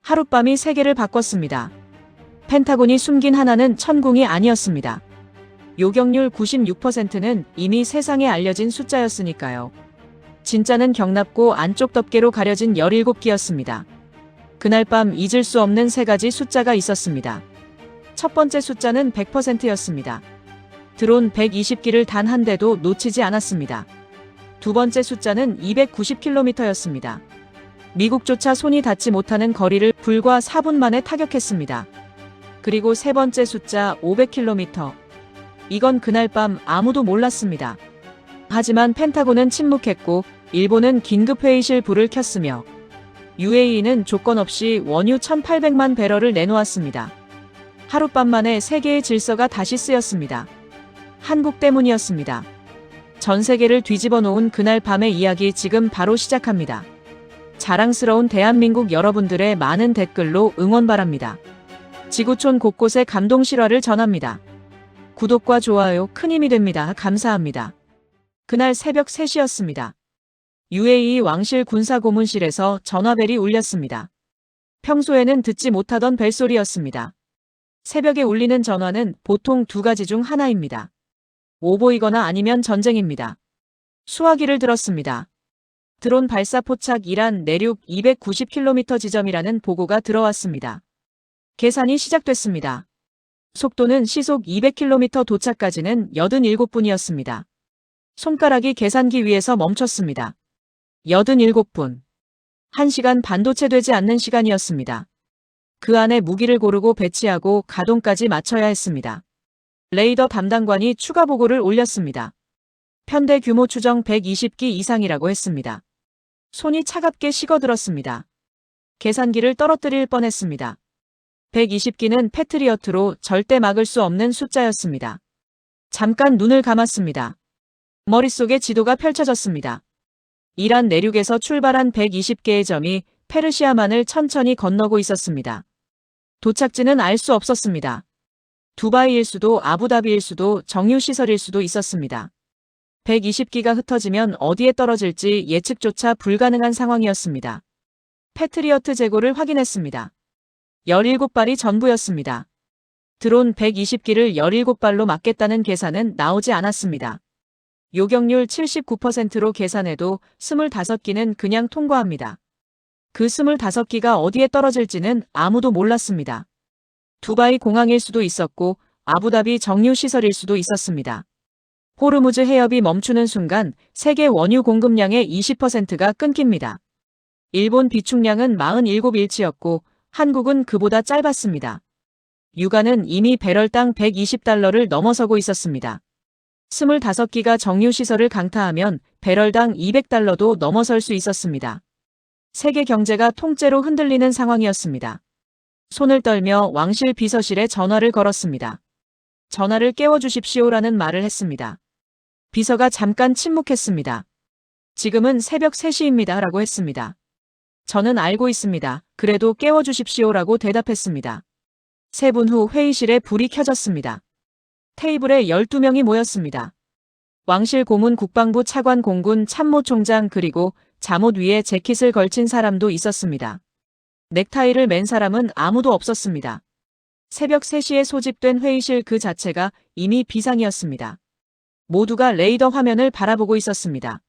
하룻밤이 세계를 바꿨습니다. 펜타곤이 숨긴 하나는 천궁이 아니었습니다. 요격률 96%는 이미 세상에 알려진 숫자였으니까요. 진짜는 경납고 안쪽 덮개로 가려진 17기였습니다. 그날 밤 잊을 수 없는 세 가지 숫자가 있었습니다. 첫 번째 숫자는 100%였습니다. 드론 120기를 단 한 대도 놓치지 않았습니다. 두 번째 숫자는 290km였습니다. 미국조차 손이 닿지 못하는 거리를 불과 4분 만에 타격했습니다. 그리고 세 번째 숫자 500km. 이건 그날 밤 아무도 몰랐습니다. 하지만 펜타곤은 침묵했고 일본은 긴급회의실 불을 켰으며 UAE는 조건 없이 원유 1800만 배럴을 내놓았습니다. 하룻밤 만에 세계의 질서가 다시 쓰였습니다. 한국 때문이었습니다. 전 세계를 뒤집어 놓은 그날 밤의 이야기 지금 바로 시작합니다. 자랑스러운 대한민국 여러분들의 많은 댓글로 응원 바랍니다. 지구촌 곳곳에 감동 실화를 전합니다. 구독과 좋아요 큰 힘이 됩니다. 감사합니다. 그날 새벽 3시였습니다. UAE 왕실 군사고문실에서 전화벨이 울렸습니다. 평소에는 듣지 못하던 벨소리였습니다. 새벽에 울리는 전화는 보통 두 가지 중 하나입니다. 오보이거나 아니면 전쟁입니다. 수화기를 들었습니다. 드론 발사 포착 이란 내륙 290km 지점이라는 보고가 들어왔습니다. 계산이 시작됐습니다. 속도는 시속 200km 도착까지는 87분이었습니다. 손가락이 계산기 위에서 멈췄습니다. 87분. 1시간 반도 채 되지 않는 시간이었습니다. 그 안에 무기를 고르고 배치하고 가동까지 맞춰야 했습니다. 레이더 담당관이 추가 보고를 올렸습니다. 편대 규모 추정 120기 이상이라고 했습니다. 손이 차갑게 식어들었습니다. 계산기를 떨어뜨릴 뻔했습니다. 120기는 패트리어트로 절대 막을 수 없는 숫자였습니다. 잠깐 눈을 감았습니다. 머릿속에 지도가 펼쳐졌습니다. 이란 내륙에서 출발한 120개의 점이 페르시아만을 천천히 건너고 있었습니다. 도착지는 알 수 없었습니다. 두바이일 수도 아부다비일 수도 정유시설일 수도 있었습니다. 120기가 흩어지면 어디에 떨어질지 예측조차 불가능한 상황이었습니다. 패트리어트 재고를 확인했습니다. 17발이 전부였습니다. 드론 120기를 17발로 막겠다는 계산은 나오지 않았습니다. 요격률 79%로 계산해도 25기는 그냥 통과합니다. 그 25기가 어디에 떨어질지는 아무도 몰랐습니다. 두바이 공항일 수도 있었고 아부다비 정유시설일 수도 있었습니다. 호르무즈 해협이 멈추는 순간 세계 원유 공급량의 20%가 끊깁니다. 일본 비축량은 47일치였고 한국은 그보다 짧았습니다. 유가는 이미 배럴당 120달러를 넘어서고 있었습니다. 25기가 정유시설을 강타하면 배럴당 200달러도 넘어설 수 있었습니다. 세계 경제가 통째로 흔들리는 상황이었습니다. 손을 떨며 왕실 비서실에 전화를 걸었습니다. 전화를 깨워주십시오라는 말을 했습니다. 비서가 잠깐 침묵했습니다. 지금은 새벽 3시입니다 라고 했습니다. 저는 알고 있습니다. 그래도 깨워주십시오라고 대답했습니다. 3분 후 회의실에 불이 켜졌습니다. 테이블에 12명이 모였습니다. 왕실 고문 국방부 차관 공군 참모총장 그리고 잠옷 위에 재킷을 걸친 사람도 있었습니다. 넥타이를 맨 사람은 아무도 없었습니다. 새벽 3시에 소집된 회의실 그 자체가 이미 비상이었습니다. 모두가 레이더 화면을 바라보고 있었습니다.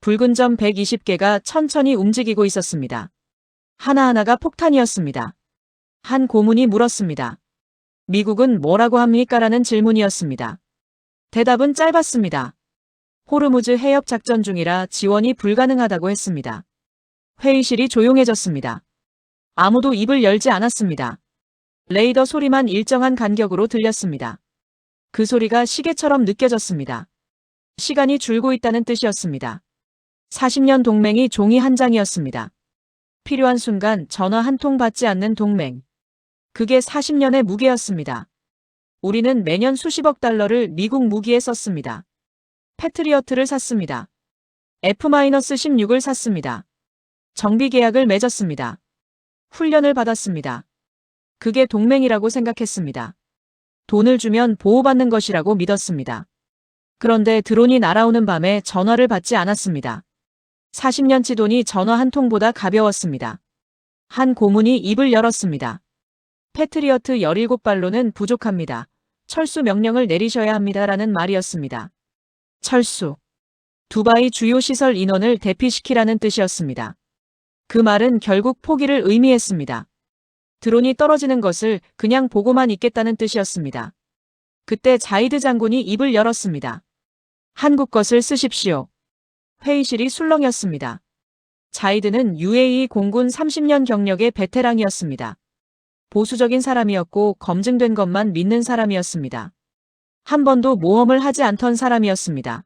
붉은 점 120개가 천천히 움직이고 있었습니다. 하나하나가 폭탄이었습니다. 한 고문이 물었습니다. 미국은 뭐라고 합니까? 라는 질문이었습니다. 대답은 짧았습니다. 호르무즈 해협 작전 중이라 지원이 불가능하다고 했습니다. 회의실이 조용해졌습니다. 아무도 입을 열지 않았습니다. 레이더 소리만 일정한 간격으로 들렸습니다. 그 소리가 시계처럼 느껴졌습니다. 시간이 줄고 있다는 뜻이었습니다. 40년 동맹이 종이 한 장이었습니다. 필요한 순간 전화 한 통 받지 않는 동맹. 그게 40년의 무게였습니다. 우리는 매년 수십억 달러를 미국 무기에 썼습니다. 패트리어트를 샀습니다. F-16을 샀습니다. 정비 계약을 맺었습니다. 훈련을 받았습니다. 그게 동맹이라고 생각했습니다. 돈을 주면 보호받는 것이라고 믿었습니다. 그런데 드론이 날아오는 밤에 전화를 받지 않았습니다. 40년치 돈이 전화 한 통보다 가벼웠습니다. 한 고문이 입을 열었습니다. 패트리어트 17발로는 부족합니다. 철수 명령을 내리셔야 합니다라는 말이었습니다. 철수. 두바이 주요 시설 인원을 대피시키라는 뜻이었습니다. 그 말은 결국 포기를 의미했습니다. 드론이 떨어지는 것을 그냥 보고만 있겠다는 뜻이었습니다. 그때 자이드 장군이 입을 열었습니다. 한국 것을 쓰십시오. 회의실이 술렁였습니다. 자이드는 UAE 공군 30년 경력의 베테랑이었습니다. 보수적인 사람이었고 검증된 것만 믿는 사람이었습니다. 한 번도 모험을 하지 않던 사람이었습니다.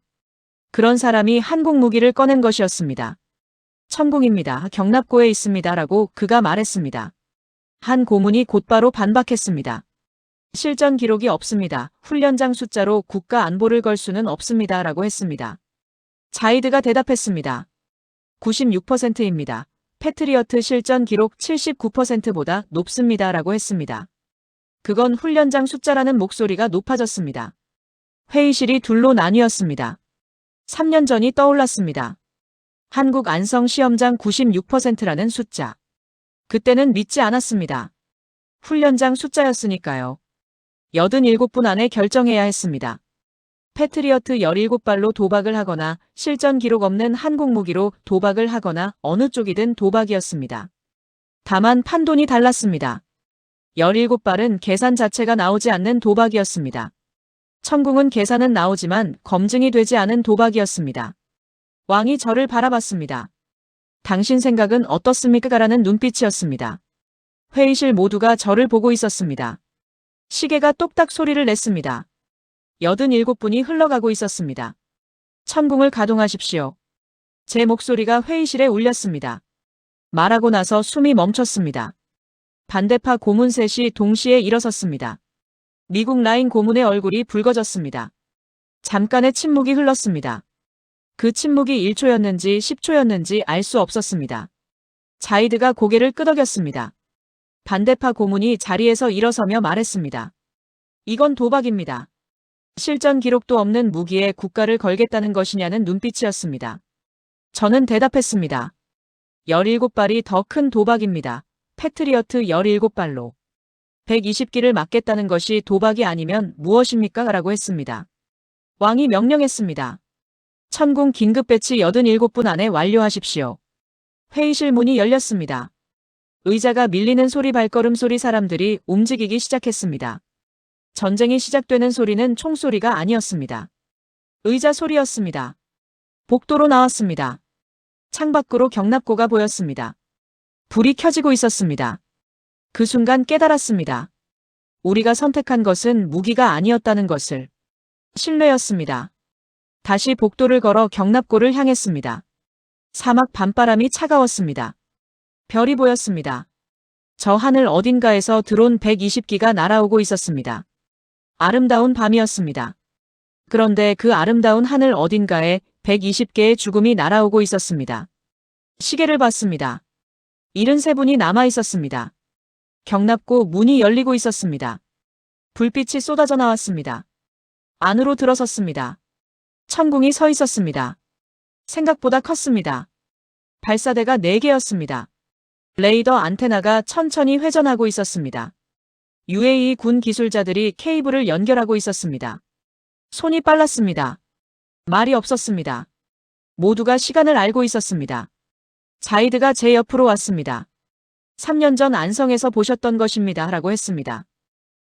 그런 사람이 한국 무기를 꺼낸 것이었습니다. 천궁입니다. 경납고에 있습니다. 라고 그가 말했습니다. 한 고문이 곧바로 반박했습니다. 실전 기록이 없습니다. 훈련장 숫자로 국가 안보를 걸 수는 없습니다. 라고 했습니다. 자이드가 대답했습니다. 96%입니다. 패트리어트 실전 기록 79%보다 높습니다. 라고 했습니다. 그건 훈련장 숫자라는 목소리가 높아졌습니다. 회의실이 둘로 나뉘었습니다. 3년 전이 떠올랐습니다. 한국 안성 시험장 96%라는 숫자. 그때는 믿지 않았습니다. 훈련장 숫자였으니까요. 87분 안에 결정해야 했습니다. 패트리어트 17발로 도박을 하거나 실전 기록 없는 한국 무기로 도박을 하거나 어느 쪽이든 도박이었습니다. 다만 판돈이 달랐습니다. 17발은 계산 자체가 나오지 않는 도박이었습니다. 천궁은 계산은 나오지만 검증이 되지 않은 도박이었습니다. 왕이 저를 바라봤습니다. 당신 생각은 어떻습니까? 라는 눈빛이었습니다. 회의실 모두가 저를 보고 있었습니다. 시계가 똑딱 소리를 냈습니다. 87분이 흘러가고 있었습니다. 천궁을 가동하십시오. 제 목소리가 회의실에 울렸습니다. 말하고 나서 숨이 멈췄습니다. 반대파 고문 셋이 동시에 일어섰습니다. 미국 라인 고문의 얼굴이 붉어졌습니다. 잠깐의 침묵이 흘렀습니다. 그 침묵이 1초였는지 10초였는지 알 수 없었습니다. 자이드가 고개를 끄덕였습니다. 반대파 고문이 자리에서 일어서며 말했습니다. 이건 도박입니다. 실전 기록도 없는 무기에 국가를 걸겠다는 것이냐는 눈빛이었습니다. 저는 대답했습니다. 17발이 더 큰 도박입니다. 패트리어트 17발로. 120기를 맞겠다는 것이 도박이 아니면 무엇입니까? 라고 했습니다. 왕이 명령했습니다. 천궁 긴급 배치 87분 안에 완료하십시오. 회의실 문이 열렸습니다. 의자가 밀리는 소리, 발걸음 소리, 사람들이 움직이기 시작했습니다. 전쟁이 시작되는 소리는 총소리가 아니었습니다. 의자 소리였습니다. 복도로 나왔습니다. 창밖으로 경납고가 보였습니다. 불이 켜지고 있었습니다. 그 순간 깨달았습니다. 우리가 선택한 것은 무기가 아니었다는 것을. 신뢰였습니다. 다시 복도를 걸어 경납고를 향했습니다. 사막 밤바람이 차가웠습니다. 별이 보였습니다. 저 하늘 어딘가에서 드론 120기가 날아오고 있었습니다. 아름다운 밤이었습니다. 그런데 그 아름다운 하늘 어딘가에 120개의 죽음이 날아오고 있었습니다. 시계를 봤습니다. 73분이 남아 있었습니다. 경납고 문이 열리고 있었습니다. 불빛이 쏟아져 나왔습니다. 안으로 들어섰습니다. 천궁이 서 있었습니다. 생각보다 컸습니다. 발사대가 4개였습니다. 레이더 안테나가 천천히 회전하고 있었습니다. UAE 군 기술자들이 케이블을 연결하고 있었습니다. 손이 빨랐습니다. 말이 없었습니다. 모두가 시간을 알고 있었습니다. 자이드가 제 옆으로 왔습니다. 3년 전 안성에서 보셨던 것입니다. 라고 했습니다.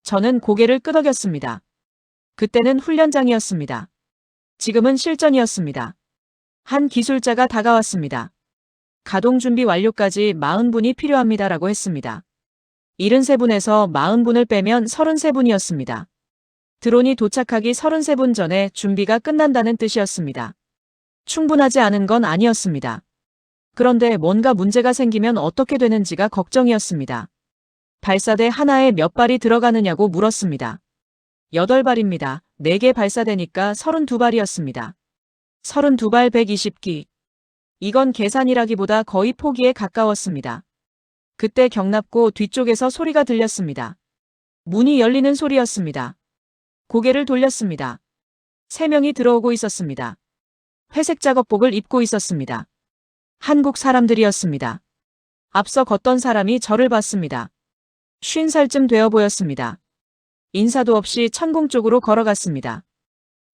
저는 고개를 끄덕였습니다. 그때는 훈련장이었습니다. 지금은 실전이었습니다. 한 기술자가 다가왔습니다. 가동 준비 완료까지 40분이 필요합니다. 라고 했습니다. 73분에서 40분을 빼면 33분이었습니다. 드론이 도착하기 33분 전에 준비가 끝난다는 뜻이었습니다. 충분하지 않은 건 아니었습니다. 그런데 뭔가 문제가 생기면 어떻게 되는지가 걱정이었습니다. 발사대 하나에 몇 발이 들어가느냐고 물었습니다. 8발입니다. 4개 발사대니까 32발이었습니다. 32발 120기. 이건 계산이라기보다 거의 포기에 가까웠습니다. 그때 경납고 뒤쪽에서 소리가 들렸습니다. 문이 열리는 소리였습니다. 고개를 돌렸습니다. 3명이 들어오고 있었습니다. 회색 작업복을 입고 있었습니다. 한국 사람들이었습니다. 앞서 걷던 사람이 저를 봤습니다. 50살쯤 되어 보였습니다. 인사도 없이 천궁 쪽으로 걸어갔습니다.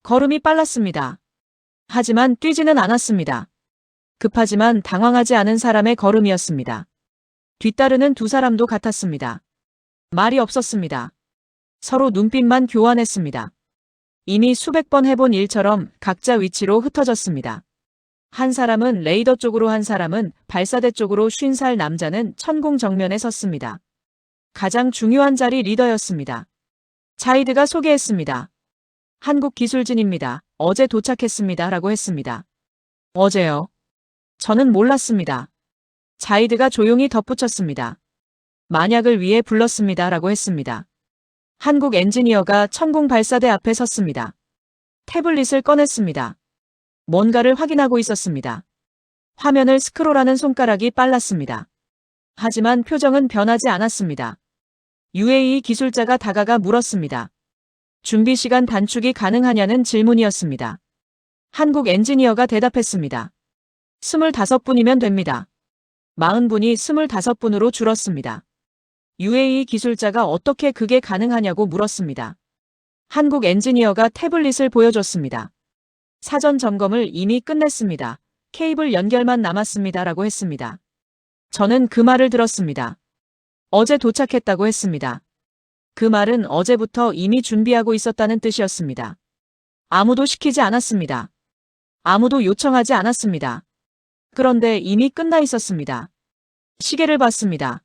걸음이 빨랐습니다. 하지만 뛰지는 않았습니다. 급하지만 당황하지 않은 사람의 걸음이었습니다. 뒤따르는 두 사람도 같았습니다. 말이 없었습니다. 서로 눈빛만 교환했습니다. 이미 수백 번 해본 일처럼 각자 위치로 흩어졌습니다. 한 사람은 레이더 쪽으로, 한 사람은 발사대 쪽으로. 50살 남자는 천궁 정면에 섰습니다. 가장 중요한 자리 리더였습니다. 자이드가 소개했습니다. 한국 기술진입니다. 어제 도착했습니다. 라고 했습니다. 어제요? 저는 몰랐습니다. 자이드가 조용히 덧붙였습니다. 만약을 위해 불렀습니다. 라고 했습니다. 한국 엔지니어가 천궁 발사대 앞에 섰습니다. 태블릿을 꺼냈습니다. 뭔가를 확인하고 있었습니다. 화면을 스크롤하는 손가락이 빨랐습니다. 하지만 표정은 변하지 않았습니다. UAE 기술자가 다가가 물었습니다. 준비 시간 단축이 가능하냐는 질문이었습니다. 한국 엔지니어가 대답했습니다. 25분이면 됩니다. 40분이 25분으로 줄었습니다. UAE 기술자가 어떻게 그게 가능하냐고 물었습니다. 한국 엔지니어가 태블릿을 보여줬습니다. 사전 점검을 이미 끝냈습니다. 케이블 연결만 남았습니다. 라고 했습니다. 저는 그 말을 들었습니다. 어제 도착했다고 했습니다. 그 말은 어제부터 이미 준비하고 있었다는 뜻이었습니다. 아무도 시키지 않았습니다. 아무도 요청하지 않았습니다. 그런데 이미 끝나 있었습니다. 시계를 봤습니다.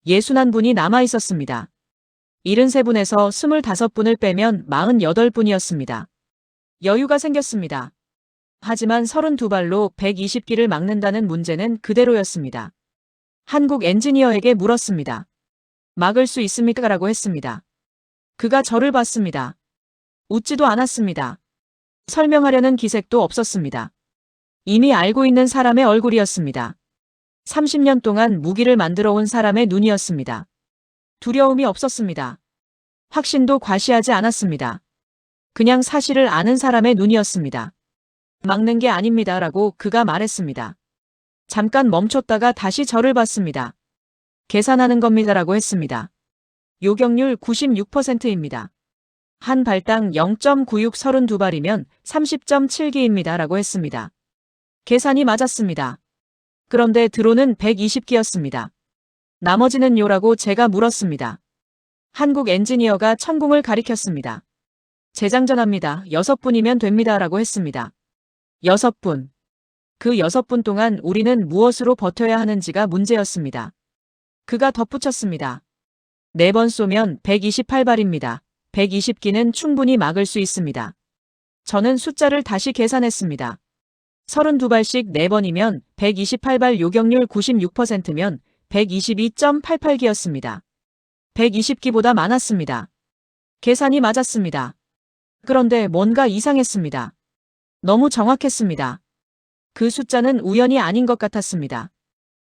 61분이 남아 있었습니다. 73분에서 25분을 빼면 48분이었습니다. 여유가 생겼습니다. 하지만 32발로 120기를 막는다는 문제는 그대로였습니다. 한국 엔지니어에게 물었습니다. 막을 수 있습니까? 라고 했습니다. 그가 저를 봤습니다. 웃지도 않았습니다. 설명하려는 기색도 없었습니다. 이미 알고 있는 사람의 얼굴이었습니다. 30년 동안 무기를 만들어 온 사람의 눈이었습니다. 두려움이 없었습니다. 확신도 과시하지 않았습니다. 그냥 사실을 아는 사람의 눈이었습니다. 막는 게 아닙니다. 라고 그가 말했습니다. 잠깐 멈췄다가 다시 저를 봤습니다. 계산하는 겁니다. 라고 했습니다. 요격률 96%입니다. 한 발당 0.96 32발이면 30.7기입니다. 라고 했습니다. 계산이 맞았습니다. 그런데 드론은 120기였습니다. 나머지는 요라고 제가 물었습니다. 한국 엔지니어가 천궁을 가리켰습니다. 재장전합니다. 6분이면 됩니다. 라고 했습니다. 6분. 그 6분 동안 우리는 무엇으로 버텨야 하는지가 문제였습니다. 그가 덧붙였습니다. 4번 쏘면 128발입니다. 120기는 충분히 막을 수 있습니다. 저는 숫자를 다시 계산했습니다. 32발씩 4번이면 128발, 요격률 96%면 122.88기였습니다. 120기보다 많았습니다. 계산이 맞았습니다. 그런데 뭔가 이상했습니다. 너무 정확했습니다. 그 숫자는 우연이 아닌 것 같았습니다.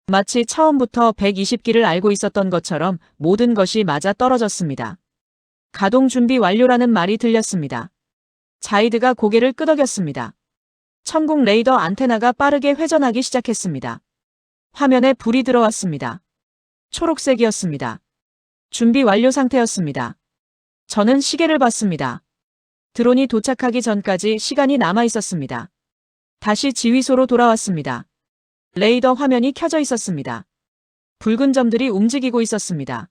마치 처음부터 120기를 알고 있었던 것처럼 모든 것이 맞아 떨어졌습니다. 가동 준비 완료라는 말이 들렸습니다. 자이드가 고개를 끄덕였습니다. 천궁 레이더 안테나가 빠르게 회전하기 시작했습니다. 화면에 불이 들어왔습니다. 초록색이었습니다. 준비 완료 상태였습니다. 저는 시계를 봤습니다. 드론이 도착하기 전까지 시간이 남아 있었습니다. 다시 지휘소로 돌아왔습니다. 레이더 화면이 켜져 있었습니다. 붉은 점들이 움직이고 있었습니다.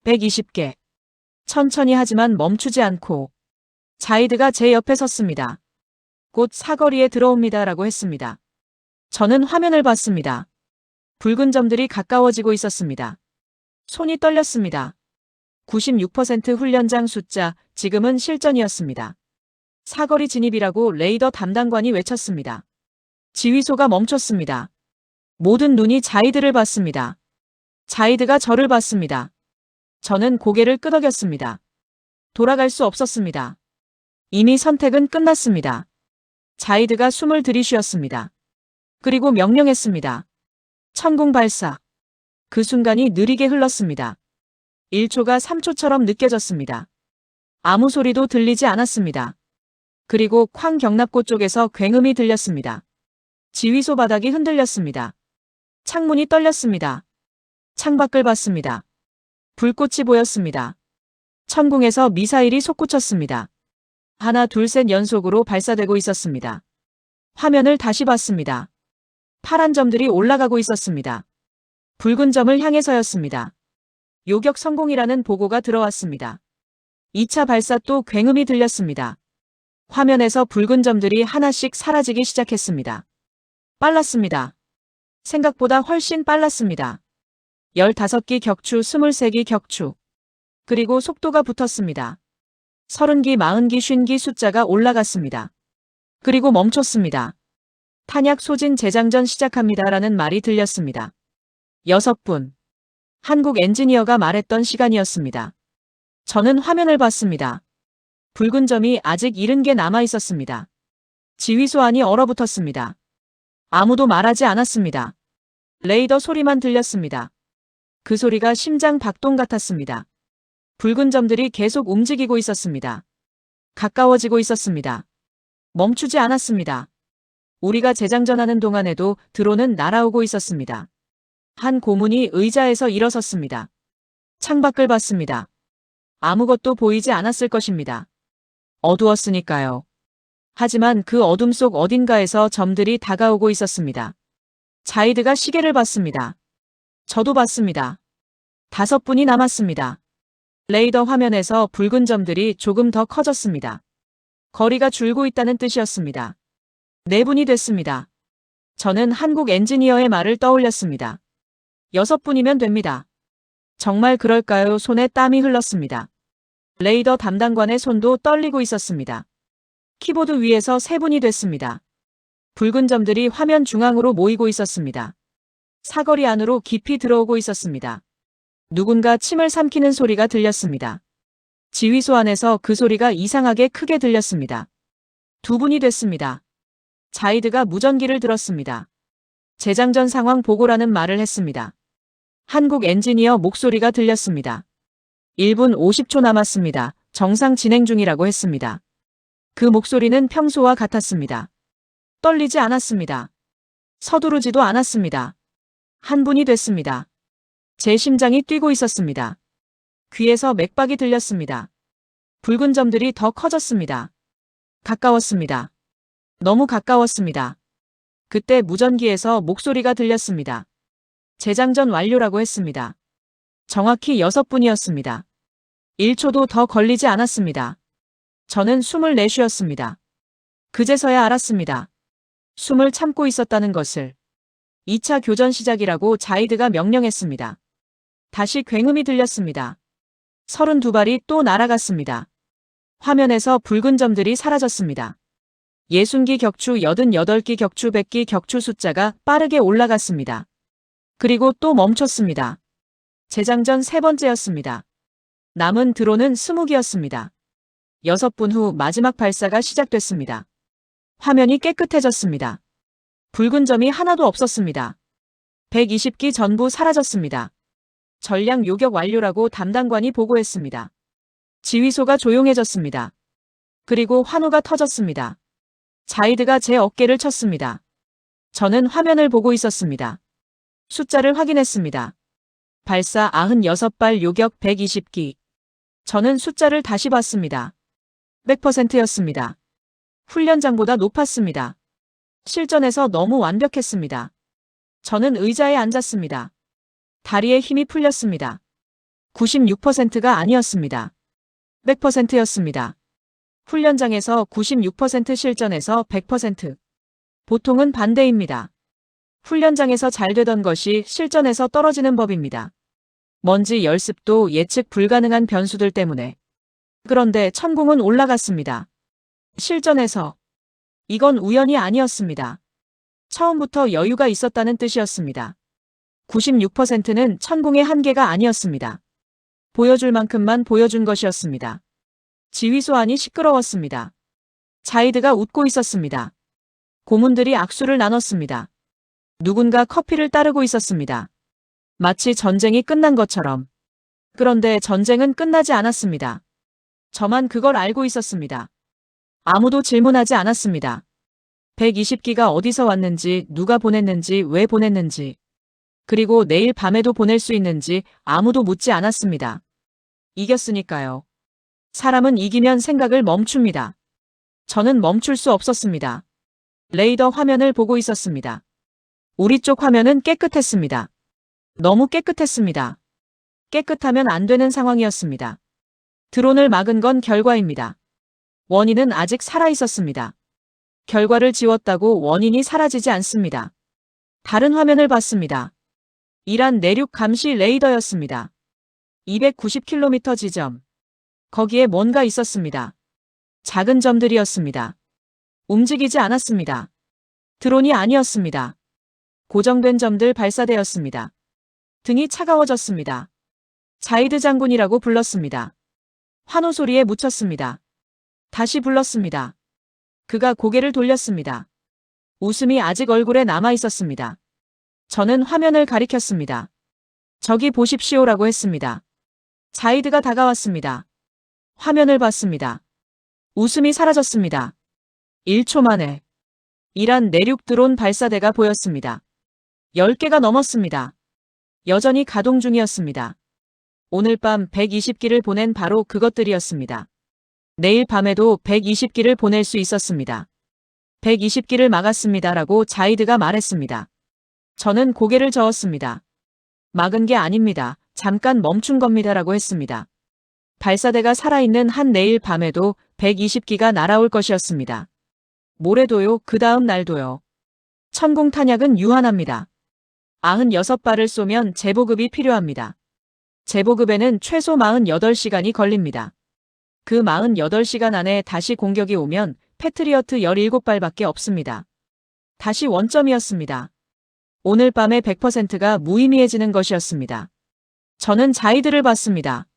120개. 천천히 하지만 멈추지 않고. 자이드가 제 옆에 섰습니다. 곧 사거리에 들어옵니다. 라고 했습니다. 저는 화면을 봤습니다. 붉은 점들이 가까워지고 있었습니다. 손이 떨렸습니다. 96% 훈련장 숫자, 지금은 실전이었습니다. 사거리 진입이라고 레이더 담당관이 외쳤습니다. 지휘소가 멈췄습니다. 모든 눈이 자이드를 봤습니다. 자이드가 저를 봤습니다. 저는 고개를 끄덕였습니다. 돌아갈 수 없었습니다. 이미 선택은 끝났습니다. 자이드가 숨을 들이쉬었습니다. 그리고 명령했습니다. 천궁 발사. 그 순간이 느리게 흘렀습니다. 1초가 3초처럼 느껴졌습니다. 아무 소리도 들리지 않았습니다. 그리고 쾅 경납고 쪽에서 굉음이 들렸습니다. 지휘소 바닥이 흔들렸습니다. 창문이 떨렸습니다. 창밖을 봤습니다. 불꽃이 보였습니다. 천궁에서 미사일이 솟구쳤습니다. 하나 둘 셋 연속으로 발사되고 있었습니다. 화면을 다시 봤습니다. 파란 점들이 올라가고 있었습니다. 붉은 점을 향해서였습니다. 요격 성공이라는 보고가 들어왔습니다. 2차 발사 또 굉음이 들렸습니다. 화면에서 붉은 점들이 하나씩 사라지기 시작했습니다. 빨랐습니다. 생각보다 훨씬 빨랐습니다. 15기 격추, 23기 격추. 그리고 속도가 붙었습니다. 30기, 40기, 50기 숫자가 올라갔습니다. 그리고 멈췄습니다. 탄약 소진 재장전 시작합니다라는 말이 들렸습니다. 6분. 한국 엔지니어가 말했던 시간이었습니다. 저는 화면을 봤습니다. 붉은 점이 아직 70개 남아 있었습니다. 지휘소 안이 얼어붙었습니다. 아무도 말하지 않았습니다. 레이더 소리만 들렸습니다. 그 소리가 심장 박동 같았습니다. 붉은 점들이 계속 움직이고 있었습니다. 가까워지고 있었습니다. 멈추지 않았습니다. 우리가 재장전하는 동안에도 드론은 날아오고 있었습니다. 한 고문이 의자에서 일어섰습니다. 창밖을 봤습니다. 아무것도 보이지 않았을 것입니다. 어두웠으니까요. 하지만 그 어둠 속 어딘가에서 점들이 다가오고 있었습니다. 자이드가 시계를 봤습니다. 저도 봤습니다. 5분이 남았습니다. 레이더 화면에서 붉은 점들이 조금 더 커졌습니다. 거리가 줄고 있다는 뜻이었습니다. 4분이 됐습니다. 저는 한국 엔지니어의 말을 떠올렸습니다. 6분이면 됩니다. 정말 그럴까요? 손에 땀이 흘렀습니다. 레이더 담당관의 손도 떨리고 있었습니다. 키보드 위에서 3분이 됐습니다. 붉은 점들이 화면 중앙으로 모이고 있었습니다. 사거리 안으로 깊이 들어오고 있었습니다. 누군가 침을 삼키는 소리가 들렸습니다. 지휘소 안에서 그 소리가 이상하게 크게 들렸습니다. 2분이 됐습니다. 자이드가 무전기를 들었습니다. 재장전 상황 보고라는 말을 했습니다. 한국 엔지니어 목소리가 들렸습니다. 1분 50초 남았습니다. 정상 진행 중이라고 했습니다. 그 목소리는 평소와 같았습니다. 떨리지 않았습니다. 서두르지도 않았습니다. 한 분이 됐습니다. 제 심장이 뛰고 있었습니다. 귀에서 맥박이 들렸습니다. 붉은 점들이 더 커졌습니다. 가까웠습니다. 너무 가까웠습니다. 그때 무전기에서 목소리가 들렸습니다. 재장전 완료라고 했습니다. 정확히 6분이었습니다. 1초도 더 걸리지 않았습니다. 저는 숨을 내쉬었습니다. 그제서야 알았습니다. 숨을 참고 있었다는 것을. 2차 교전 시작이라고 자이드가 명령했습니다. 다시 굉음이 들렸습니다. 32발이 또 날아갔습니다. 화면에서 붉은 점들이 사라졌습니다. 60기 격추, 88기 격추, 100기 격추 숫자가 빠르게 올라갔습니다. 그리고 또 멈췄습니다. 재장전 3번째였습니다. 남은 드론은 20기였습니다. 6분 후 마지막 발사가 시작됐습니다. 화면이 깨끗해졌습니다. 붉은 점이 하나도 없었습니다. 120기 전부 사라졌습니다. 전량 요격 완료라고 담당관이 보고했습니다. 지휘소가 조용해졌습니다. 그리고 환호가 터졌습니다. 자이드가 제 어깨를 쳤습니다. 저는 화면을 보고 있었습니다. 숫자를 확인했습니다. 발사 96발, 요격 120기. 저는 숫자를 다시 봤습니다. 100%였습니다. 훈련장보다 높았습니다. 실전에서 너무 완벽했습니다. 저는 의자에 앉았습니다. 다리에 힘이 풀렸습니다. 96%가 아니었습니다. 100%였습니다. 훈련장에서 96%, 실전에서 100%. 보통은 반대입니다. 훈련장에서 잘 되던 것이 실전에서 떨어지는 법입니다. 먼지, 열습도 예측 불가능한 변수들 때문에. 그런데 천궁은 올라갔습니다. 실전에서. 이건 우연이 아니었습니다. 처음부터 여유가 있었다는 뜻이었습니다. 96%는 천궁의 한계가 아니었습니다. 보여줄 만큼만 보여준 것이었습니다. 지휘소 안이 시끄러웠습니다. 자이드가 웃고 있었습니다. 고문들이 악수를 나눴습니다. 누군가 커피를 따르고 있었습니다. 마치 전쟁이 끝난 것처럼. 그런데 전쟁은 끝나지 않았습니다. 저만 그걸 알고 있었습니다. 아무도 질문하지 않았습니다. 120기가 어디서 왔는지, 누가 보냈는지, 왜 보냈는지. 그리고 내일 밤에도 보낼 수 있는지 아무도 묻지 않았습니다. 이겼으니까요. 사람은 이기면 생각을 멈춥니다. 저는 멈출 수 없었습니다. 레이더 화면을 보고 있었습니다. 우리 쪽 화면은 깨끗했습니다. 너무 깨끗했습니다. 깨끗하면 안 되는 상황이었습니다. 드론을 막은 건 결과입니다. 원인은 아직 살아 있었습니다. 결과를 지웠다고 원인이 사라지지 않습니다. 다른 화면을 봤습니다. 이란 내륙 감시 레이더였습니다. 290km 지점. 거기에 뭔가 있었습니다. 작은 점들이었습니다. 움직이지 않았습니다. 드론이 아니었습니다. 고정된 점들 발사되었습니다. 등이 차가워졌습니다. 자이드 장군이라고 불렀습니다. 환호 소리에 묻혔습니다. 다시 불렀습니다. 그가 고개를 돌렸습니다. 웃음이 아직 얼굴에 남아 있었습니다. 저는 화면을 가리켰습니다. 저기 보십시오라고 했습니다. 자이드가 다가왔습니다. 화면을 봤습니다. 웃음이 사라졌습니다. 1초 만에 이란 내륙 드론 발사대가 보였습니다. 10개가 넘었습니다. 여전히 가동 중이었습니다. 오늘 밤 120기를 보낸 바로 그것들이었습니다. 내일 밤에도 120기를 보낼 수 있었습니다. 120기를 막았습니다라고 자이드가 말했습니다. 저는 고개를 저었습니다. 막은 게 아닙니다. 잠깐 멈춘 겁니다라고 했습니다. 발사대가 살아있는 한 내일 밤에도 120기가 날아올 것이었습니다. 모레도요, 그 다음 날도요. 천공 탄약은 유한합니다. 96발을 쏘면 재보급이 필요합니다. 재보급에는 최소 48시간이 걸립니다. 그 48시간 안에 다시 공격이 오면 패트리어트 17발밖에 없습니다. 다시 원점이었습니다. 오늘 밤에 100%가 무의미해지는 것이었습니다. 저는 자이드를 봤습니다.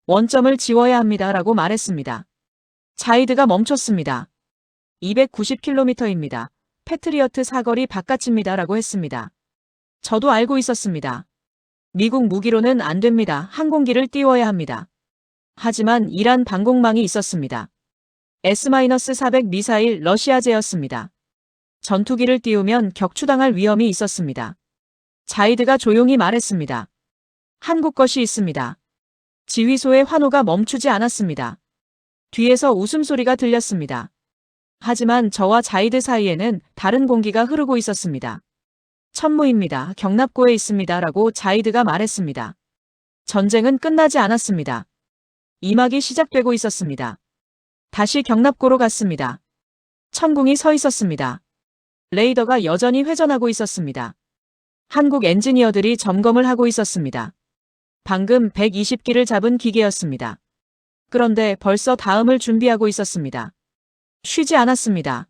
원점을 지워야 합니다. 라고 말했습니다. 자이드가 멈췄습니다. 290km입니다. 패트리어트 사거리 바깥입니다. 라고 했습니다. 저도 알고 있었습니다. 미국 무기로는 안 됩니다. 항공기를 띄워야 합니다. 하지만 이란 방공망이 있었습니다. S-400 미사일 러시아제였습니다. 전투기를 띄우면 격추당할 위험이 있었습니다. 자이드가 조용히 말했습니다. 한국 것이 있습니다. 지휘소의 환호가 멈추지 않았습니다. 뒤에서 웃음소리가 들렸습니다. 하지만 저와 자이드 사이에는 다른 공기가 흐르고 있었습니다. 천무입니다. 경납고에 있습니다. 라고 자이드가 말했습니다. 전쟁은 끝나지 않았습니다. 이막이 시작되고 있었습니다. 다시 경납고로 갔습니다. 천궁이 서 있었습니다. 레이더가 여전히 회전하고 있었습니다. 한국 엔지니어들이 점검을 하고 있었습니다. 방금 120기를 잡은 기계였습니다. 그런데 벌써 다음을 준비하고 있었습니다. 쉬지 않았습니다.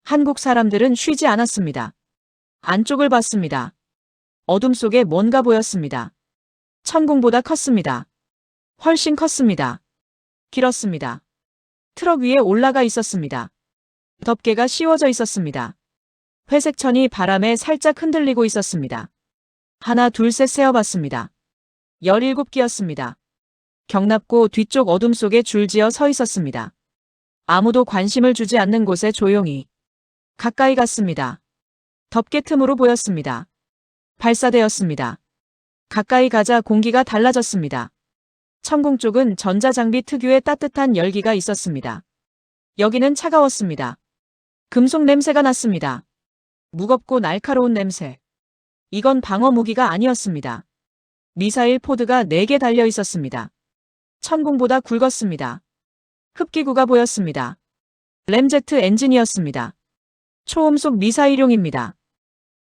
한국 사람들은 쉬지 않았습니다. 안쪽을 봤습니다. 어둠 속에 뭔가 보였습니다. 천궁보다 컸습니다. 훨씬 컸습니다. 길었습니다. 트럭 위에 올라가 있었습니다. 덮개가 씌워져 있었습니다. 회색천이 바람에 살짝 흔들리고 있었습니다. 하나 둘 셋 세어봤습니다. 17기였습니다. 경납고 뒤쪽 어둠 속에 줄지어 서 있었습니다. 아무도 관심을 주지 않는 곳에 조용히 가까이 갔습니다. 덮개 틈으로 보였습니다. 발사되었습니다. 가까이 가자 공기가 달라졌습니다. 천궁 쪽은 전자장비 특유의 따뜻한 열기가 있었습니다. 여기는 차가웠습니다. 금속 냄새가 났습니다. 무겁고 날카로운 냄새. 이건 방어 무기가 아니었습니다. 미사일 포드가 4개 달려 있었습니다. 천궁보다 굵었습니다. 흡기구가 보였습니다. 램제트 엔지니어였습니다. 초음속 미사일용입니다.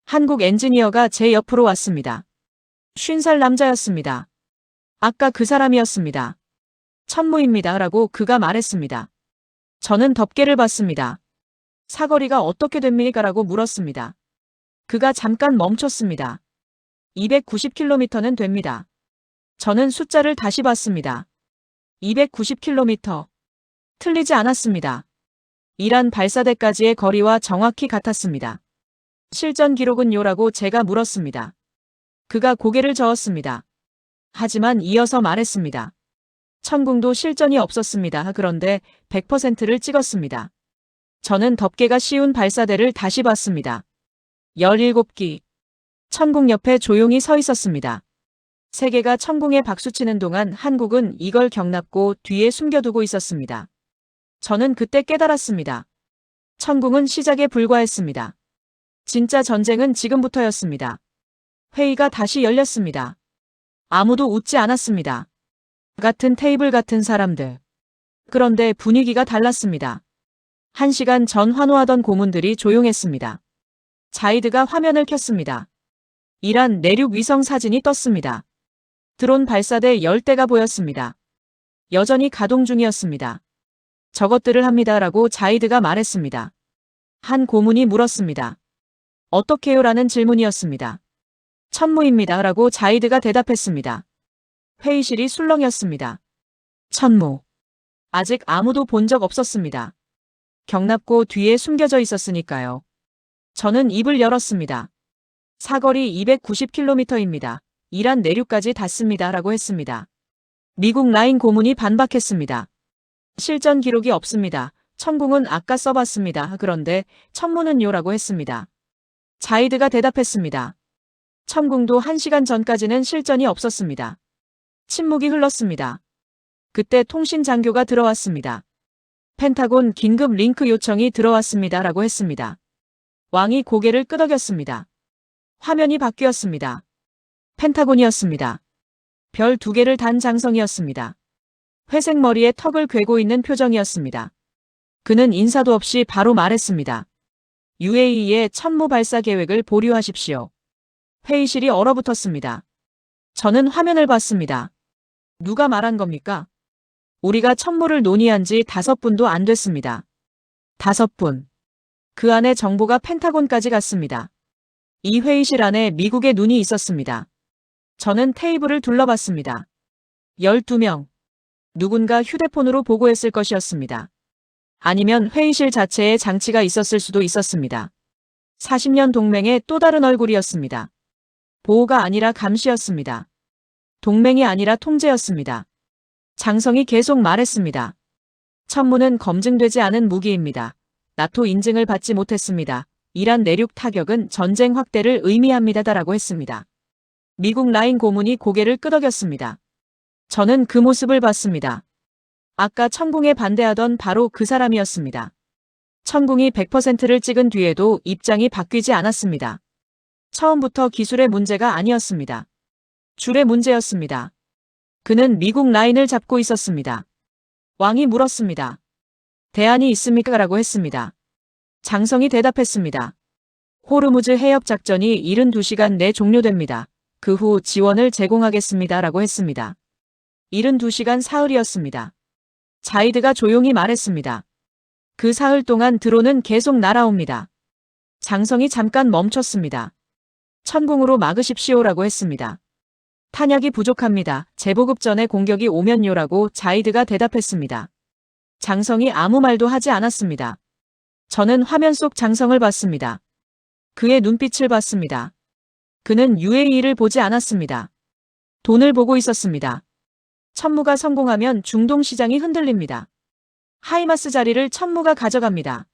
한국 엔지니어가 제 옆으로 왔습니다. 50살 남자였습니다. 아까 그 사람이었습니다. 천무입니다. 라고 그가 말했습니다. 저는 덮개를 봤습니다. 사거리가 어떻게 됩니까? 라고 물었습니다. 그가 잠깐 멈췄습니다. 290km는 됩니다. 저는 숫자를 다시 봤습니다. 290km. 틀리지 않았습니다. 이란 발사대까지의 거리와 정확히 같았습니다. 실전 기록은요? 라고 제가 물었습니다. 그가 고개를 저었습니다. 하지만 이어서 말했습니다. 천궁도 실전이 없었습니다. 그런데 100%를 찍었습니다. 저는 덮개가 씌운 발사대를 다시 봤습니다. 17기. 천궁 옆에 조용히 서 있었습니다. 세계가 천궁에 박수치는 동안 한국은 이걸 경납고 뒤에 숨겨두고 있었습니다. 저는 그때 깨달았습니다. 천궁은 시작에 불과했습니다. 진짜 전쟁은 지금부터였습니다. 회의가 다시 열렸습니다. 아무도 웃지 않았습니다. 같은 테이블 같은 사람들. 그런데 분위기가 달랐습니다. 1시간 전 환호하던 고문들이 조용했습니다. 자이드가 화면을 켰습니다. 이란 내륙 위성 사진이 떴습니다. 드론 발사대 10대가 보였습니다. 여전히 가동 중이었습니다. 저것들을 합니다라고 자이드가 말했습니다. 한 고문이 물었습니다. 어떻게요? 라는 질문이었습니다. 천무입니다라고 자이드가 대답했습니다. 회의실이 술렁였습니다. 천무. 아직 아무도 본 적 없었습니다. 경납고 뒤에 숨겨져 있었으니까요. 저는 입을 열었습니다. 사거리 290km입니다. 이란 내륙까지 닿습니다. 라고 했습니다. 미국 라인 고문이 반박했습니다. 실전 기록이 없습니다. 천궁은 아까 써봤습니다. 그런데 천무는요? 라고 했습니다. 자이드가 대답했습니다. 천궁도 1시간 전까지는 실전이 없었습니다. 침묵이 흘렀습니다. 그때 통신 장교가 들어왔습니다. 펜타곤 긴급 링크 요청이 들어왔습니다. 라고 했습니다. 왕이 고개를 끄덕였습니다. 화면이 바뀌었습니다. 펜타곤이었습니다. 별 2개를 단 장성이었습니다. 회색 머리에 턱을 괴고 있는 표정이었습니다. 그는 인사도 없이 바로 말했습니다. UAE의 천무 발사 계획을 보류하십시오. 회의실이 얼어붙었습니다. 저는 화면을 봤습니다. 누가 말한 겁니까? 우리가 천무를 논의한 지 5분도 안 됐습니다. 5분. 그 안에 정보가 펜타곤까지 갔습니다. 이 회의실 안에 미국의 눈이 있었습니다. 저는 테이블을 둘러봤습니다. 12명. 누군가 휴대폰으로 보고했을 것이었습니다. 아니면 회의실 자체에 장치가 있었을 수도 있었습니다. 40년 동맹의 또 다른 얼굴이었습니다. 보호가 아니라 감시였습니다. 동맹이 아니라 통제였습니다. 장성이 계속 말했습니다. 천무는 검증되지 않은 무기입니다. 나토 인증을 받지 못했습니다. 이란 내륙 타격은 전쟁 확대를 의미합니다라고 했습니다. 미국 라인 고문이 고개를 끄덕였습니다. 저는 그 모습을 봤습니다. 아까 천궁에 반대하던 바로 그 사람이었습니다. 천궁이 100%를 찍은 뒤에도 입장이 바뀌지 않았습니다. 처음부터 기술의 문제가 아니었습니다. 줄의 문제였습니다. 그는 미국 라인을 잡고 있었습니다. 왕이 물었습니다. 대안이 있습니까? 라고 했습니다. 장성이 대답했습니다. 호르무즈 해협 작전이 72시간 내 종료됩니다. 그 후 지원을 제공하겠습니다. 라고 했습니다. 72시간 사흘이었습니다. 자이드가 조용히 말했습니다. 그 사흘 동안 드론은 계속 날아옵니다. 장성이 잠깐 멈췄습니다. 천궁으로 막으십시오라고 했습니다. 탄약이 부족합니다. 재보급 전에 공격이 오면요라고 자이드가 대답했습니다. 장성이 아무 말도 하지 않았습니다. 저는 화면 속 장성을 봤습니다. 그의 눈빛을 봤습니다. 그는 UAE를 보지 않았습니다. 돈을 보고 있었습니다. 천무가 성공하면 중동 시장이 흔들립니다. 하이마스 자리를 천무가 가져갑니다.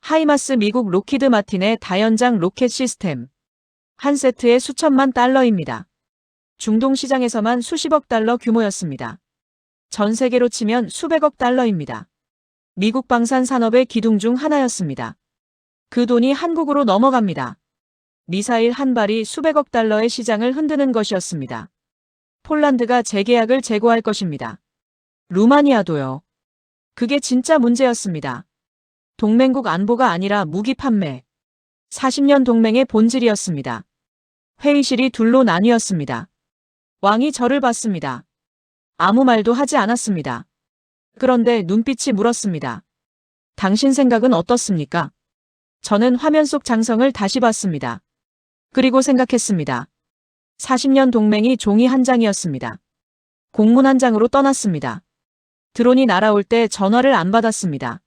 하이마스 미국 록히드 마틴의 다연장 로켓 시스템. 한 세트에 수천만 달러입니다. 중동 시장에서만 수십억 달러 규모였습니다. 전 세계로 치면 수백억 달러입니다. 미국 방산 산업의 기둥 중 하나였습니다. 그 돈이 한국으로 넘어갑니다. 미사일 한 발이 수백억 달러의 시장을 흔드는 것이었습니다. 폴란드가 재계약을 재고할 것입니다. 루마니아도요. 그게 진짜 문제였습니다. 동맹국 안보가 아니라 무기 판매. 40년 동맹의 본질이었습니다. 회의실이 둘로 나뉘었습니다. 왕이 저를 봤습니다. 아무 말도 하지 않았습니다. 그런데 눈빛이 물었습니다. 당신 생각은 어떻습니까? 저는 화면 속 장성을 다시 봤습니다. 그리고 생각했습니다. 40년 동맹이 종이 한 장이었습니다. 공문 한 장으로 떠났습니다. 드론이 날아올 때 전화를 안 받았습니다.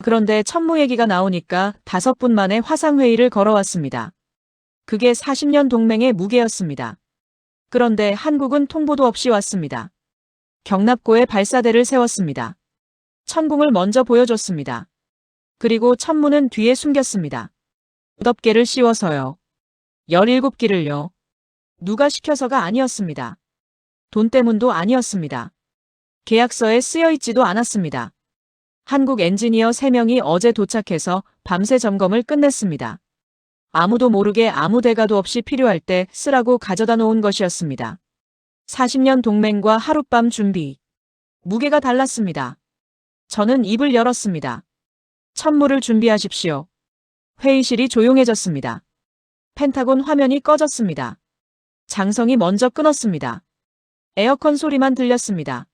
그런데 천무 얘기가 나오니까 5분 만에 화상회의를 걸어왔습니다. 그게 40년 동맹의 무게였습니다. 그런데 한국은 통보도 없이 왔습니다. 경납고에 발사대를 세웠습니다. 천궁을 먼저 보여줬습니다. 그리고 천무는 뒤에 숨겼습니다. 덮개를 씌워서요. 17기를요. 누가 시켜서가 아니었습니다. 돈 때문도 아니었습니다. 계약서에 쓰여있지도 않았습니다. 한국 엔지니어 3명이 어제 도착해서 밤새 점검을 끝냈습니다. 아무도 모르게 아무 대가도 없이 필요할 때 쓰라고 가져다 놓은 것이었습니다. 40년 동맹과 하룻밤 준비. 무게가 달랐습니다. 저는 입을 열었습니다. 천물을 준비하십시오. 회의실이 조용해졌습니다. 펜타곤 화면이 꺼졌습니다. 장성이 먼저 끊었습니다. 에어컨 소리만 들렸습니다.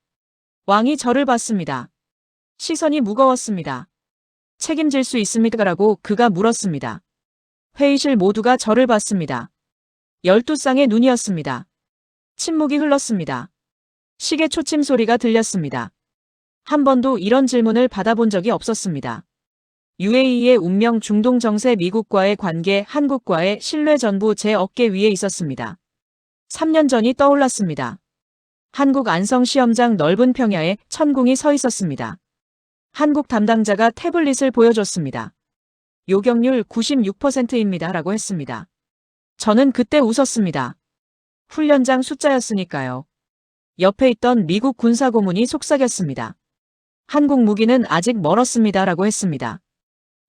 왕이 저를 봤습니다. 시선이 무거웠습니다. 책임질 수 있습니까? 라고 그가 물었습니다. 회의실 모두가 저를 봤습니다. 12쌍의 눈이었습니다. 침묵이 흘렀습니다. 시계 초침 소리가 들렸습니다. 한 번도 이런 질문을 받아본 적이 없었습니다. UAE의 운명, 중동 정세, 미국과의 관계, 한국과의 신뢰 전부 제 어깨 위에 있었습니다. 3년 전이 떠올랐습니다. 한국 안성 시험장 넓은 평야에 천궁이 서 있었습니다. 한국 담당자가 태블릿을 보여줬습니다. 요격률 96%입니다. 라고 했습니다. 저는 그때 웃었습니다. 훈련장 숫자였으니까요. 옆에 있던 미국 군사고문이 속삭였습니다. 한국 무기는 아직 멀었습니다. 라고 했습니다.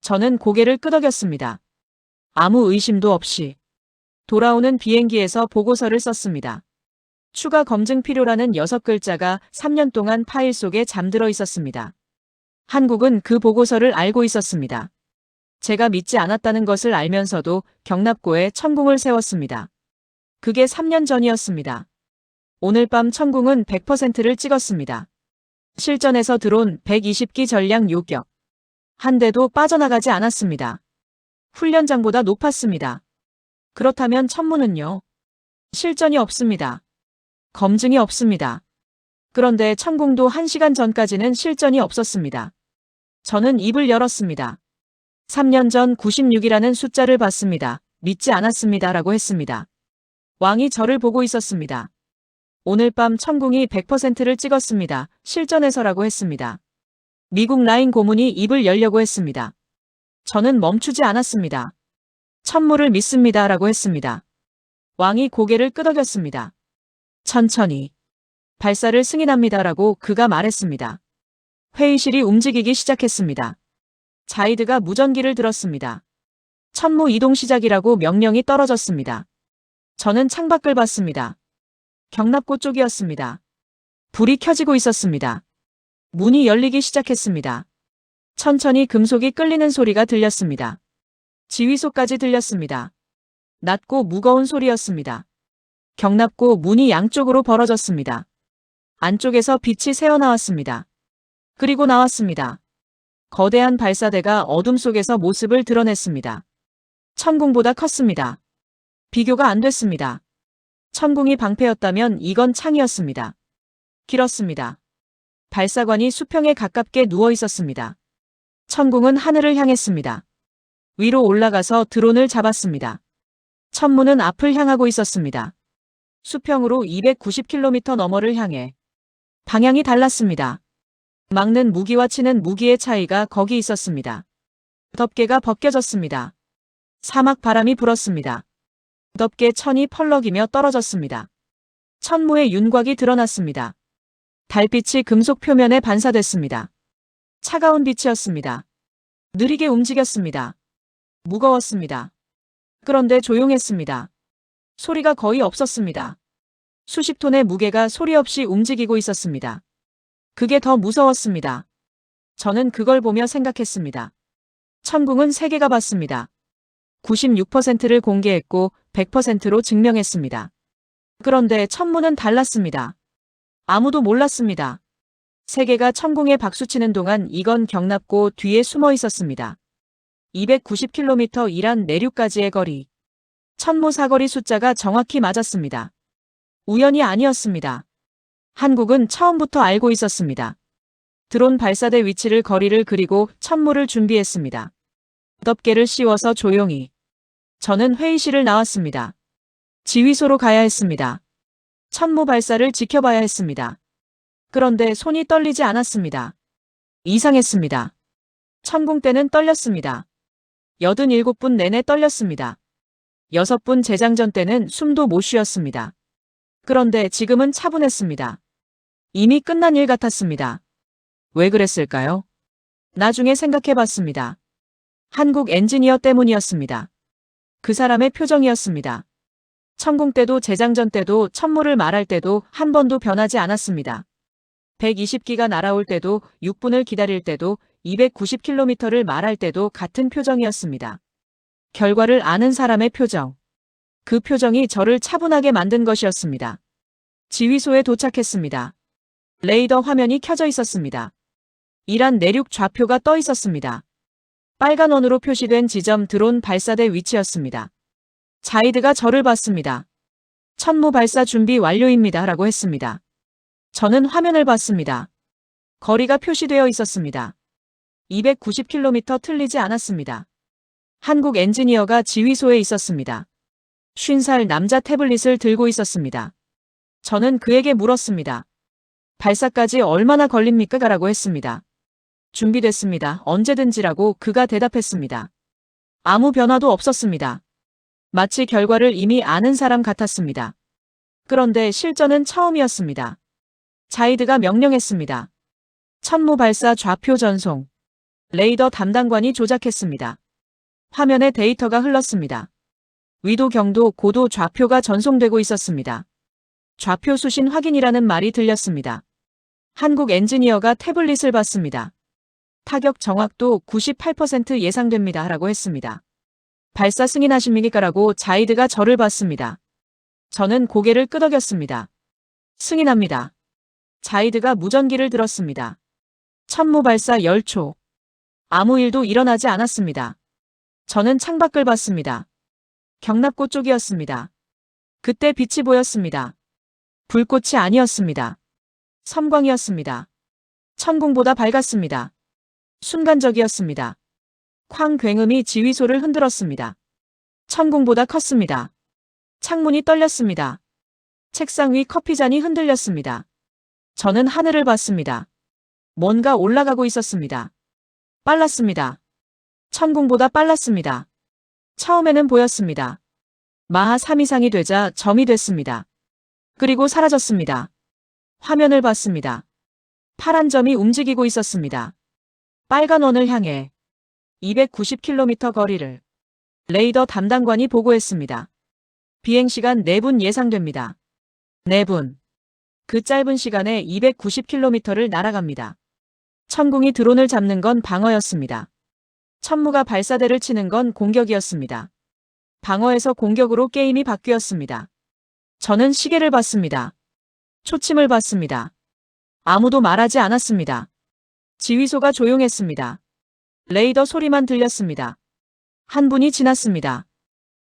저는 고개를 끄덕였습니다. 아무 의심도 없이 돌아오는 비행기에서 보고서를 썼습니다. 추가 검증 필요라는 6글자가 3년 동안 파일 속에 잠들어 있었습니다. 한국은 그 보고서를 알고 있었습니다. 제가 믿지 않았다는 것을 알면서도 경납고에 천궁을 세웠습니다. 그게 3년 전이었습니다. 오늘 밤 천궁은 100%를 찍었습니다. 실전에서 드론 120기 전량 요격. 한 대도 빠져나가지 않았습니다. 훈련장보다 높았습니다. 그렇다면 천무는요? 실전이 없습니다. 검증이 없습니다. 그런데 천궁도 1시간 전까지는 실전이 없었습니다. 저는 입을 열었습니다. 3년 전 96이라는 숫자를 봤습니다. 믿지 않았습니다. 라고 했습니다. 왕이 저를 보고 있었습니다. 오늘 밤 천궁이 100%를 찍었습니다. 실전에서라고 했습니다. 미국 라인 고문이 입을 열려고 했습니다. 저는 멈추지 않았습니다. 천무를 믿습니다. 라고 했습니다. 왕이 고개를 끄덕였습니다. 천천히. 발사를 승인합니다. 라고 그가 말했습니다. 회의실이 움직이기 시작했습니다. 자이드가 무전기를 들었습니다. 천무 이동 시작이라고 명령이 떨어졌습니다. 저는 창밖을 봤습니다. 경납고 쪽이었습니다. 불이 켜지고 있었습니다. 문이 열리기 시작했습니다. 천천히 금속이 끌리는 소리가 들렸습니다. 지휘소까지 들렸습니다. 낮고 무거운 소리였습니다. 경납고 문이 양쪽으로 벌어졌습니다. 안쪽에서 빛이 새어나왔습니다. 그리고 나왔습니다. 거대한 발사대가 어둠 속에서 모습을 드러냈습니다. 천궁보다 컸습니다. 비교가 안 됐습니다. 천궁이 방패였다면 이건 창이었습니다. 길었습니다. 발사관이 수평에 가깝게 누워 있었습니다. 천궁은 하늘을 향했습니다. 위로 올라가서 드론을 잡았습니다. 천무는 앞을 향하고 있었습니다. 수평으로 290km 너머를 향해. 방향이 달랐습니다. 막는 무기와 치는 무기의 차이가 거기 있었습니다. 덮개가 벗겨졌습니다. 사막 바람이 불었습니다. 덮개 천이 펄럭이며 떨어졌습니다. 천무의 윤곽이 드러났습니다. 달빛이 금속 표면에 반사됐습니다. 차가운 빛이었습니다. 느리게 움직였습니다. 무거웠습니다. 그런데 조용했습니다. 소리가 거의 없었습니다. 수십 톤의 무게가 소리 없이 움직이고 있었습니다. 그게 더 무서웠습니다. 저는 그걸 보며 생각했습니다. 천궁은 세계가 봤습니다. 96%를 공개했고 100%로 증명했습니다. 그런데 천무는 달랐습니다. 아무도 몰랐습니다. 세계가 천궁에 박수치는 동안 이건 경납고 뒤에 숨어 있었습니다. 290km 이란 내륙까지의 거리. 천무 사거리 숫자가 정확히 맞았습니다. 우연이 아니었습니다. 한국은 처음부터 알고 있었습니다. 드론 발사대 위치를 거리를 그리고 천무를 준비했습니다. 덮개를 씌워서 조용히. 저는 회의실을 나왔습니다. 지휘소로 가야 했습니다. 천무 발사를 지켜봐야 했습니다. 그런데 손이 떨리지 않았습니다. 이상했습니다. 천궁 때는 떨렸습니다. 87분 내내 떨렸습니다. 6분 재장전 때는 숨도 못 쉬었습니다. 그런데 지금은 차분했습니다. 이미 끝난 일 같았습니다. 왜 그랬을까요? 나중에 생각해봤습니다. 한국 엔지니어 때문이었습니다. 그 사람의 표정이었습니다. 천궁 때도 재장전 때도 천무를 말할 때도 한 번도 변하지 않았습니다. 120기가 날아올 때도 6분을 기다릴 때도 290km를 말할 때도 같은 표정이었습니다. 결과를 아는 사람의 표정. 그 표정이 저를 차분하게 만든 것이었습니다. 지휘소에 도착했습니다. 레이더 화면이 켜져 있었습니다. 이란 내륙 좌표가 떠 있었습니다. 빨간 원으로 표시된 지점 드론 발사대 위치였습니다. 자이드가 저를 봤습니다. 천무 발사 준비 완료입니다. 라고 했습니다. 저는 화면을 봤습니다. 거리가 표시되어 있었습니다. 290km 틀리지 않았습니다. 한국 엔지니어가 지휘소에 있었습니다. 50살 남자 태블릿을 들고 있었습니다. 저는 그에게 물었습니다. 발사까지 얼마나 걸립니까? 라고 했습니다. 준비됐습니다. 언제든지라고 그가 대답했습니다. 아무 변화도 없었습니다. 마치 결과를 이미 아는 사람 같았습니다. 그런데 실전은 처음이었습니다. 자이드가 명령했습니다. 천무 발사 좌표 전송. 레이더 담당관이 조작했습니다. 화면에 데이터가 흘렀습니다. 위도, 경도, 고도 좌표가 전송되고 있었습니다. 좌표 수신 확인이라는 말이 들렸습니다. 한국 엔지니어가 태블릿을 봤습니다. 타격 정확도 98% 예상됩니다. 라고 했습니다. 발사 승인하십니까? 라고 자이드가 저를 봤습니다. 저는 고개를 끄덕였습니다. 승인합니다. 자이드가 무전기를 들었습니다. 천무 발사 10초. 아무 일도 일어나지 않았습니다. 저는 창밖을 봤습니다. 경납고 쪽이었습니다. 그때 빛이 보였습니다. 불꽃이 아니었습니다. 섬광이었습니다. 천궁보다 밝았습니다. 순간적이었습니다. 쾅 굉음이 지휘소를 흔들었습니다. 천궁보다 컸습니다. 창문이 떨렸습니다. 책상 위 커피잔이 흔들렸습니다. 저는 하늘을 봤습니다. 뭔가 올라가고 있었습니다. 빨랐습니다. 천궁보다 빨랐습니다. 처음에는 보였습니다. 마하 3 이상이 되자 점이 됐습니다. 그리고 사라졌습니다. 화면을 봤습니다. 파란 점이 움직이고 있었습니다. 빨간 원을 향해 290km 거리를 레이더 담당관이 보고했습니다. 비행시간 4분 예상됩니다. 4분. 그 짧은 시간에 290km를 날아갑니다. 천궁이 드론을 잡는 건 방어였습니다. 천무가 발사대를 치는 건 공격이었습니다. 방어에서 공격으로 게임이 바뀌었습니다. 저는 시계를 봤습니다. 초침을 봤습니다. 아무도 말하지 않았습니다. 지휘소가 조용했습니다. 레이더 소리만 들렸습니다. 한 분이 지났습니다.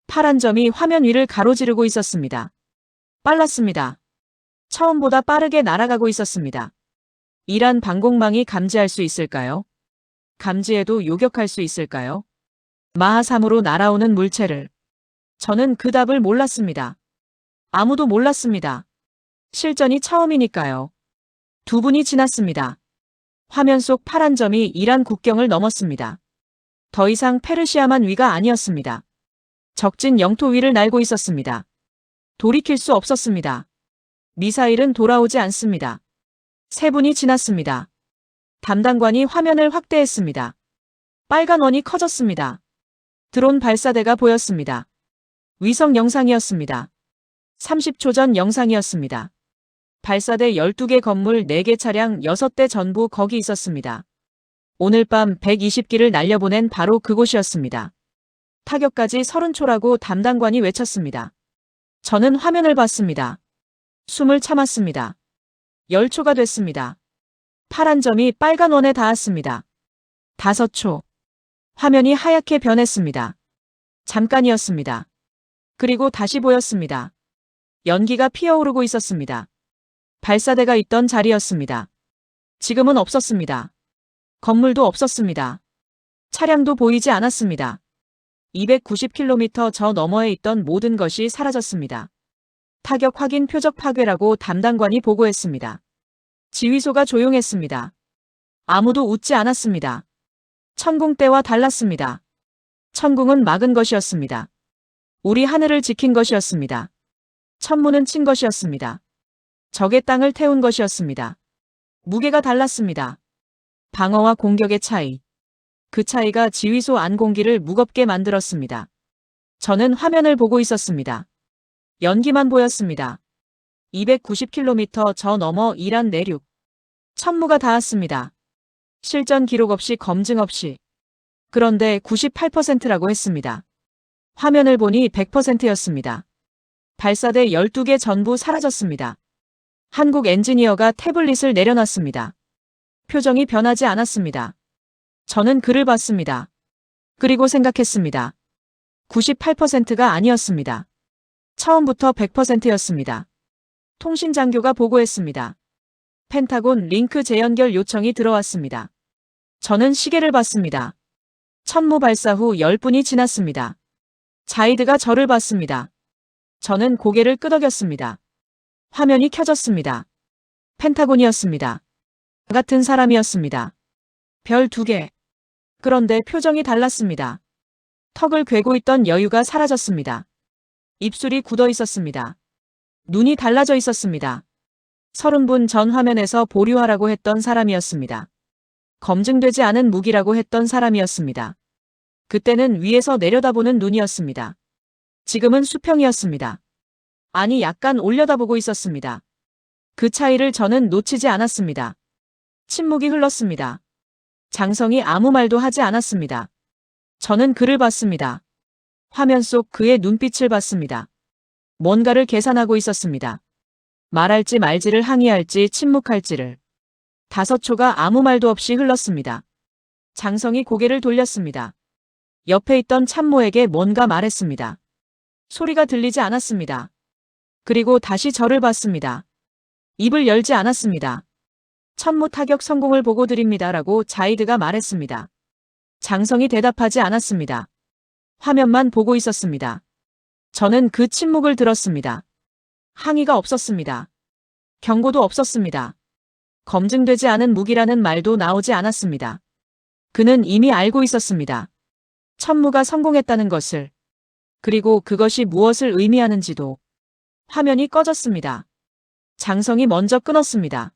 파란 점이 화면 위를 가로지르고 있었습니다. 빨랐습니다. 처음보다 빠르게 날아가고 있었습니다. 이란 방공망이 감지할 수 있을까요? 감지해도 요격할 수 있을까요? 마하 3으로 날아오는 물체를. 저는 그 답을 몰랐습니다. 아무도 몰랐습니다. 실전이 처음이니까요. 2분이 지났습니다. 화면 속 파란 점이 이란 국경을 넘었습니다. 더 이상 페르시아만 위가 아니었습니다. 적진 영토 위를 날고 있었습니다. 돌이킬 수 없었습니다. 미사일은 돌아오지 않습니다. 3분이 지났습니다. 담당관이 화면을 확대했습니다. 빨간 원이 커졌습니다. 드론 발사대가 보였습니다. 위성 영상이었습니다. 30초 전 영상이었습니다. 발사대 12개 건물 4개 차량 6대 전부 거기 있었습니다. 오늘 밤 120기를 날려보낸 바로 그곳이었습니다. 타격까지 30초라고 담당관이 외쳤습니다. 저는 화면을 봤습니다. 숨을 참았습니다. 10초가 됐습니다. 파란 점이 빨간 원에 닿았습니다. 5초. 화면이 하얗게 변했습니다. 잠깐이었습니다. 그리고 다시 보였습니다. 연기가 피어오르고 있었습니다. 발사대가 있던 자리였습니다. 지금은 없었습니다. 건물도 없었습니다. 차량도 보이지 않았습니다. 290km 저 너머에 있던 모든 것이 사라졌습니다. 타격 확인 표적 파괴라고 담당관이 보고했습니다. 지휘소가 조용했습니다. 아무도 웃지 않았습니다. 천궁 때와 달랐습니다. 천궁은 막은 것이었습니다. 우리 하늘을 지킨 것이었습니다. 천문은 친 것이었습니다. 적의 땅을 태운 것이었습니다. 무게가 달랐습니다. 방어와 공격의 차이. 그 차이가 지휘소 안 공기를 무겁게 만들었습니다. 저는 화면을 보고 있었습니다. 연기만 보였습니다. 290km 저 너머 이란 내륙. 천무가 닿았습니다. 실전 기록 없이 검증 없이. 그런데 98%라고 했습니다. 화면을 보니 100%였습니다. 발사대 12개 전부 사라졌습니다. 한국 엔지니어가 태블릿을 내려놨습니다. 표정이 변하지 않았습니다. 저는 글을 봤습니다. 그리고 생각했습니다. 98%가 아니었습니다. 처음부터 100%였습니다. 통신장교가 보고했습니다. 펜타곤 링크 재연결 요청이 들어왔습니다. 저는 시계를 봤습니다. 천무 발사 후 10분이 지났습니다. 자이드가 저를 봤습니다. 저는 고개를 끄덕였습니다. 화면이 켜졌습니다. 펜타곤이었습니다. 같은 사람이었습니다. 별 2개. 그런데 표정이 달랐습니다. 턱을 괴고 있던 여유가 사라졌습니다. 입술이 굳어 있었습니다. 눈이 달라져 있었습니다. 30분 전 화면에서 보류하라고 했던 사람이었습니다. 검증되지 않은 무기라고 했던 사람이었습니다. 그때는 위에서 내려다보는 눈이었습니다. 지금은 수평이었습니다. 아니 약간 올려다보고 있었습니다. 그 차이를 저는 놓치지 않았습니다. 침묵이 흘렀습니다. 장성이 아무 말도 하지 않았습니다. 저는 그를 봤습니다. 화면 속 그의 눈빛을 봤습니다. 뭔가를 계산하고 있었습니다. 말할지 말지를 항의할지 침묵할지를. 5초가 아무 말도 없이 흘렀습니다. 장성이 고개를 돌렸습니다. 옆에 있던 참모에게 뭔가 말했습니다. 소리가 들리지 않았습니다. 그리고 다시 저를 봤습니다. 입을 열지 않았습니다. 천무 타격 성공을 보고 드립니다라고 자이드가 말했습니다. 장성이 대답하지 않았습니다. 화면만 보고 있었습니다. 저는 그 침묵을 들었습니다. 항의가 없었습니다. 경고도 없었습니다. 검증되지 않은 무기라는 말도 나오지 않았습니다. 그는 이미 알고 있었습니다. 천무가 성공했다는 것을. 그리고 그것이 무엇을 의미하는지도. 화면이 꺼졌습니다. 장성이 먼저 끊었습니다.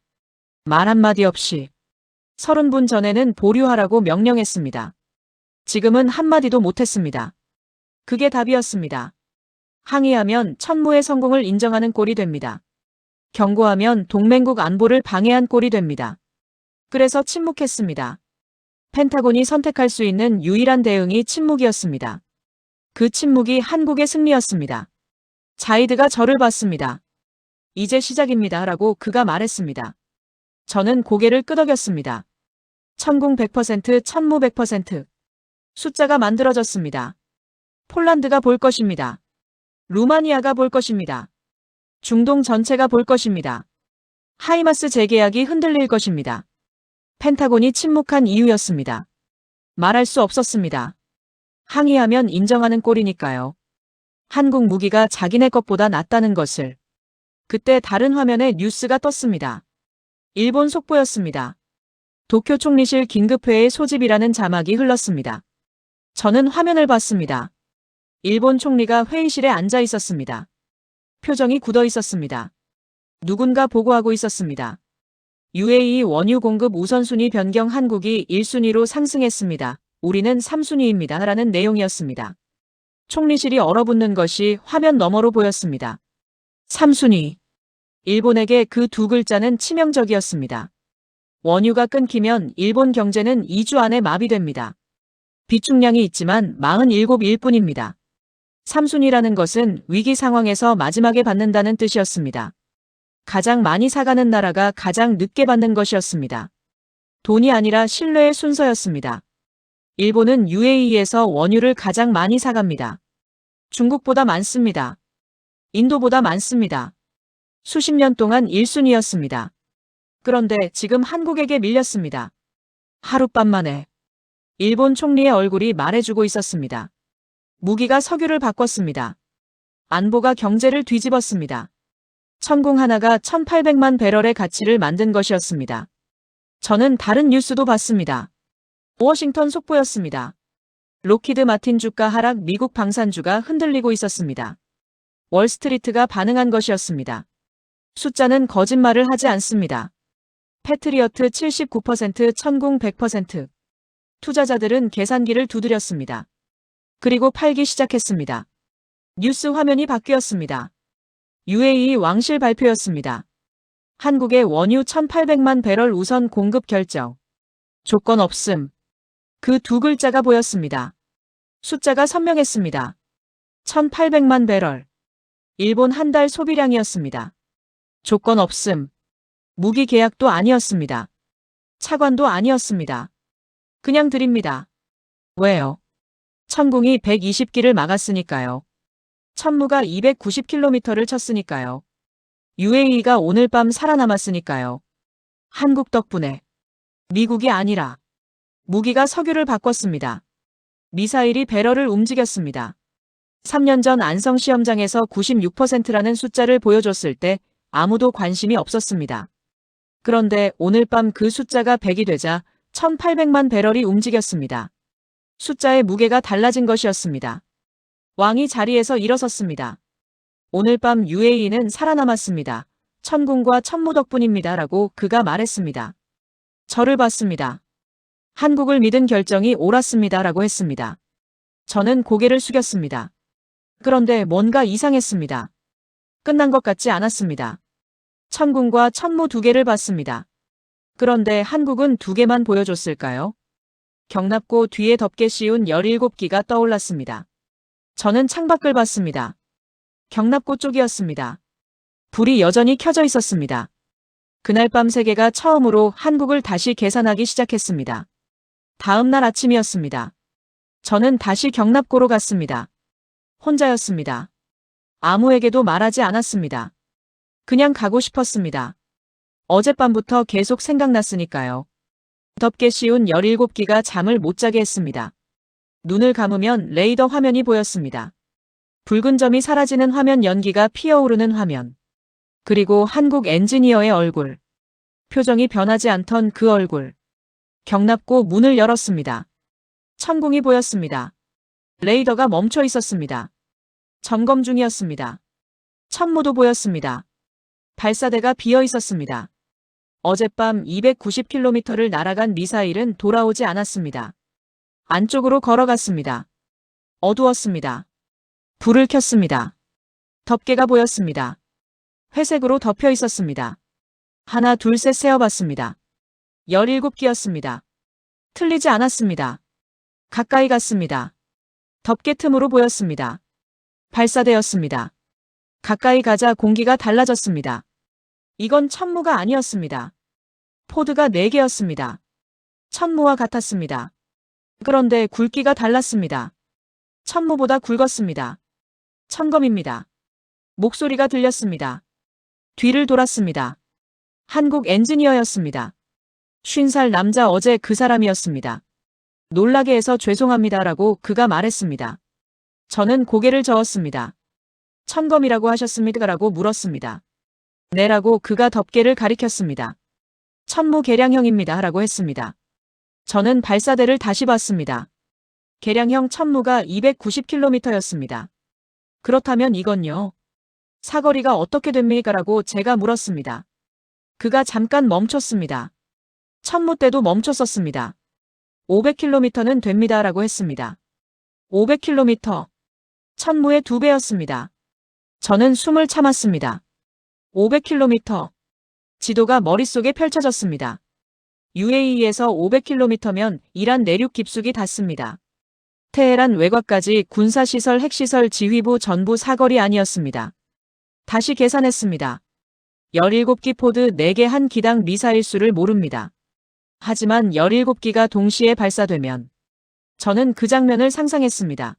말 한마디 없이. 30분 전에는 보류하라고 명령했습니다. 지금은 한마디도 못했습니다. 그게 답이었습니다. 항의하면 천무의 성공을 인정하는 꼴이 됩니다. 경고하면 동맹국 안보를 방해한 꼴이 됩니다. 그래서 침묵했습니다. 펜타곤이 선택할 수 있는 유일한 대응이 침묵이었습니다. 그 침묵이 한국의 승리였습니다. 자이드가 저를 봤습니다. 이제 시작입니다. 라고 그가 말했습니다. 저는 고개를 끄덕였습니다. 천궁 100%, 천무 100%. 숫자가 만들어졌습니다. 폴란드가 볼 것입니다. 루마니아가 볼 것입니다. 중동 전체가 볼 것입니다. 하이마스 재계약이 흔들릴 것입니다. 펜타곤이 침묵한 이유였습니다. 말할 수 없었습니다. 항의하면 인정하는 꼴이니까요. 한국 무기가 자기네 것보다 낫다는 것을. 그때 다른 화면에 뉴스가 떴습니다. 일본 속보였습니다. 도쿄 총리실 긴급회의 소집이라는 자막이 흘렀습니다. 저는 화면을 봤습니다. 일본 총리가 회의실에 앉아 있었습니다. 표정이 굳어 있었습니다. 누군가 보고하고 있었습니다. UAE 원유 공급 우선순위 변경 한국이 1순위로 상승했습니다. 우리는 3순위입니다. 라는 내용이었습니다. 총리실이 얼어붙는 것이 화면 너머로 보였습니다. 3순위. 일본에게 그 2글자는 치명적이었습니다. 원유가 끊기면 일본 경제는 2주 안에 마비됩니다. 비축량이 있지만 47일 뿐입니다. 3순위라는 것은 위기 상황에서 마지막에 받는다는 뜻이었습니다. 가장 많이 사가는 나라가 가장 늦게 받는 것이었습니다. 돈이 아니라 신뢰의 순서였습니다. 일본은 UAE에서 원유를 가장 많이 사갑니다. 중국보다 많습니다. 인도보다 많습니다. 수십 년 동안 1순위였습니다. 그런데 지금 한국에게 밀렸습니다. 하룻밤 만에. 일본 총리의 얼굴이 말해주고 있었습니다. 무기가 석유를 바꿨습니다. 안보가 경제를 뒤집었습니다. 천궁 하나가 1800만 배럴의 가치를 만든 것이었습니다. 저는 다른 뉴스도 봤습니다. 워싱턴 속보였습니다. 록히드 마틴 주가 하락, 미국 방산주가 흔들리고 있었습니다. 월스트리트가 반응한 것이었습니다. 숫자는 거짓말을 하지 않습니다. 패트리어트 79%, 천궁 100%. 투자자들은 계산기를 두드렸습니다. 그리고 팔기 시작했습니다. 뉴스 화면이 바뀌었습니다. UAE 왕실 발표였습니다. 한국의 원유 1,800만 배럴 우선 공급 결정. 조건 없음. 그 두 글자가 보였습니다. 숫자가 선명했습니다. 1,800만 배럴. 일본 한 달 소비량이었습니다. 조건 없음. 무기 계약도 아니었습니다. 차관도 아니었습니다. 그냥 드립니다. 왜요? 천궁이 120기를 막았으니까요. 천무가 290km를 쳤으니까요. UAE가 오늘 밤 살아남았으니까요. 한국 덕분에. 미국이 아니라 무기가 석유를 바꿨습니다. 미사일이 배럴을 움직였습니다. 3년 전 안성 시험장에서 96%라는 숫자를 보여줬을 때 아무도 관심이 없었습니다. 그런데 오늘 밤 그 숫자가 100이 되자 1,800만 배럴이 움직였습니다. 숫자의 무게가 달라진 것이었습니다. 왕이 자리에서 일어섰습니다. 오늘 밤 UAE는 살아남았습니다. 천궁과 천무 덕분입니다. 라고 그가 말했습니다. 저를 봤습니다. 한국을 믿은 결정이 옳았습니다. 라고 했습니다. 저는 고개를 숙였습니다. 그런데 뭔가 이상했습니다. 끝난 것 같지 않았습니다. 천궁과 천무 두 개를 봤습니다. 그런데 한국은 두 개만 보여줬을까요? 경납고 뒤에 덮개 씌운 17기가 떠올랐습니다. 저는 창밖을 봤습니다. 경납고 쪽이었습니다. 불이 여전히 켜져 있었습니다. 그날 밤 세계가 처음으로 한국을 다시 계산하기 시작했습니다. 다음 날 아침이었습니다. 저는 다시 경납고로 갔습니다. 혼자였습니다. 아무에게도 말하지 않았습니다. 그냥 가고 싶었습니다. 어젯밤부터 계속 생각났으니까요. 덮개 씌운 17기가 잠을 못 자게 했습니다. 눈을 감으면 레이더 화면이 보였습니다. 붉은 점이 사라지는 화면, 연기가 피어오르는 화면. 그리고 한국 엔지니어의 얼굴. 표정이 변하지 않던 그 얼굴. 경납고 문을 열었습니다. 천궁이 보였습니다. 레이더가 멈춰 있었습니다. 점검 중이었습니다. 천무도 보였습니다. 발사대가 비어 있었습니다. 어젯밤 290km를 날아간 미사일은 돌아오지 않았습니다. 안쪽으로 걸어갔습니다. 어두웠습니다. 불을 켰습니다. 덮개가 보였습니다. 회색으로 덮여 있었습니다. 하나, 둘, 셋 세어봤습니다. 17기였습니다. 틀리지 않았습니다. 가까이 갔습니다. 덮개 틈으로 보였습니다. 발사대였습니다. 가까이 가자 공기가 달라졌습니다. 이건 천무가 아니었습니다. 포드가 4개였습니다. 천무와 같았습니다. 그런데 굵기가 달랐습니다. 천무보다 굵었습니다. 천검입니다. 목소리가 들렸습니다. 뒤를 돌았습니다. 한국 엔지니어였습니다. 50살 남자, 어제 그 사람이었습니다. 놀라게 해서 죄송합니다라고 그가 말했습니다. 저는 고개를 저었습니다. 천검이라고 하셨습니까? 라고 물었습니다. 네라고 그가 덮개를 가리켰습니다. 천무 개량형입니다. 라고 했습니다. 저는 발사대를 다시 봤습니다. 개량형 천무가 290km였습니다. 그렇다면 이건요? 사거리가 어떻게 됩니까? 라고 제가 물었습니다. 그가 잠깐 멈췄습니다. 천무 때도 멈췄었습니다. 500km는 됩니다. 라고 했습니다. 500km. 천무의 2배였습니다. 저는 숨을 참았습니다. 500km. 지도가 머릿속에 펼쳐졌습니다. UAE에서 500km면 이란 내륙 깊숙이 닿습니다. 테헤란 외곽까지 군사시설, 핵시설, 지휘부 전부 사거리 아니었습니다. 다시 계산했습니다. 17기 포드 4개 한 기당 미사일 수를 모릅니다. 하지만 17기가 동시에 발사되면 저는 그 장면을 상상했습니다.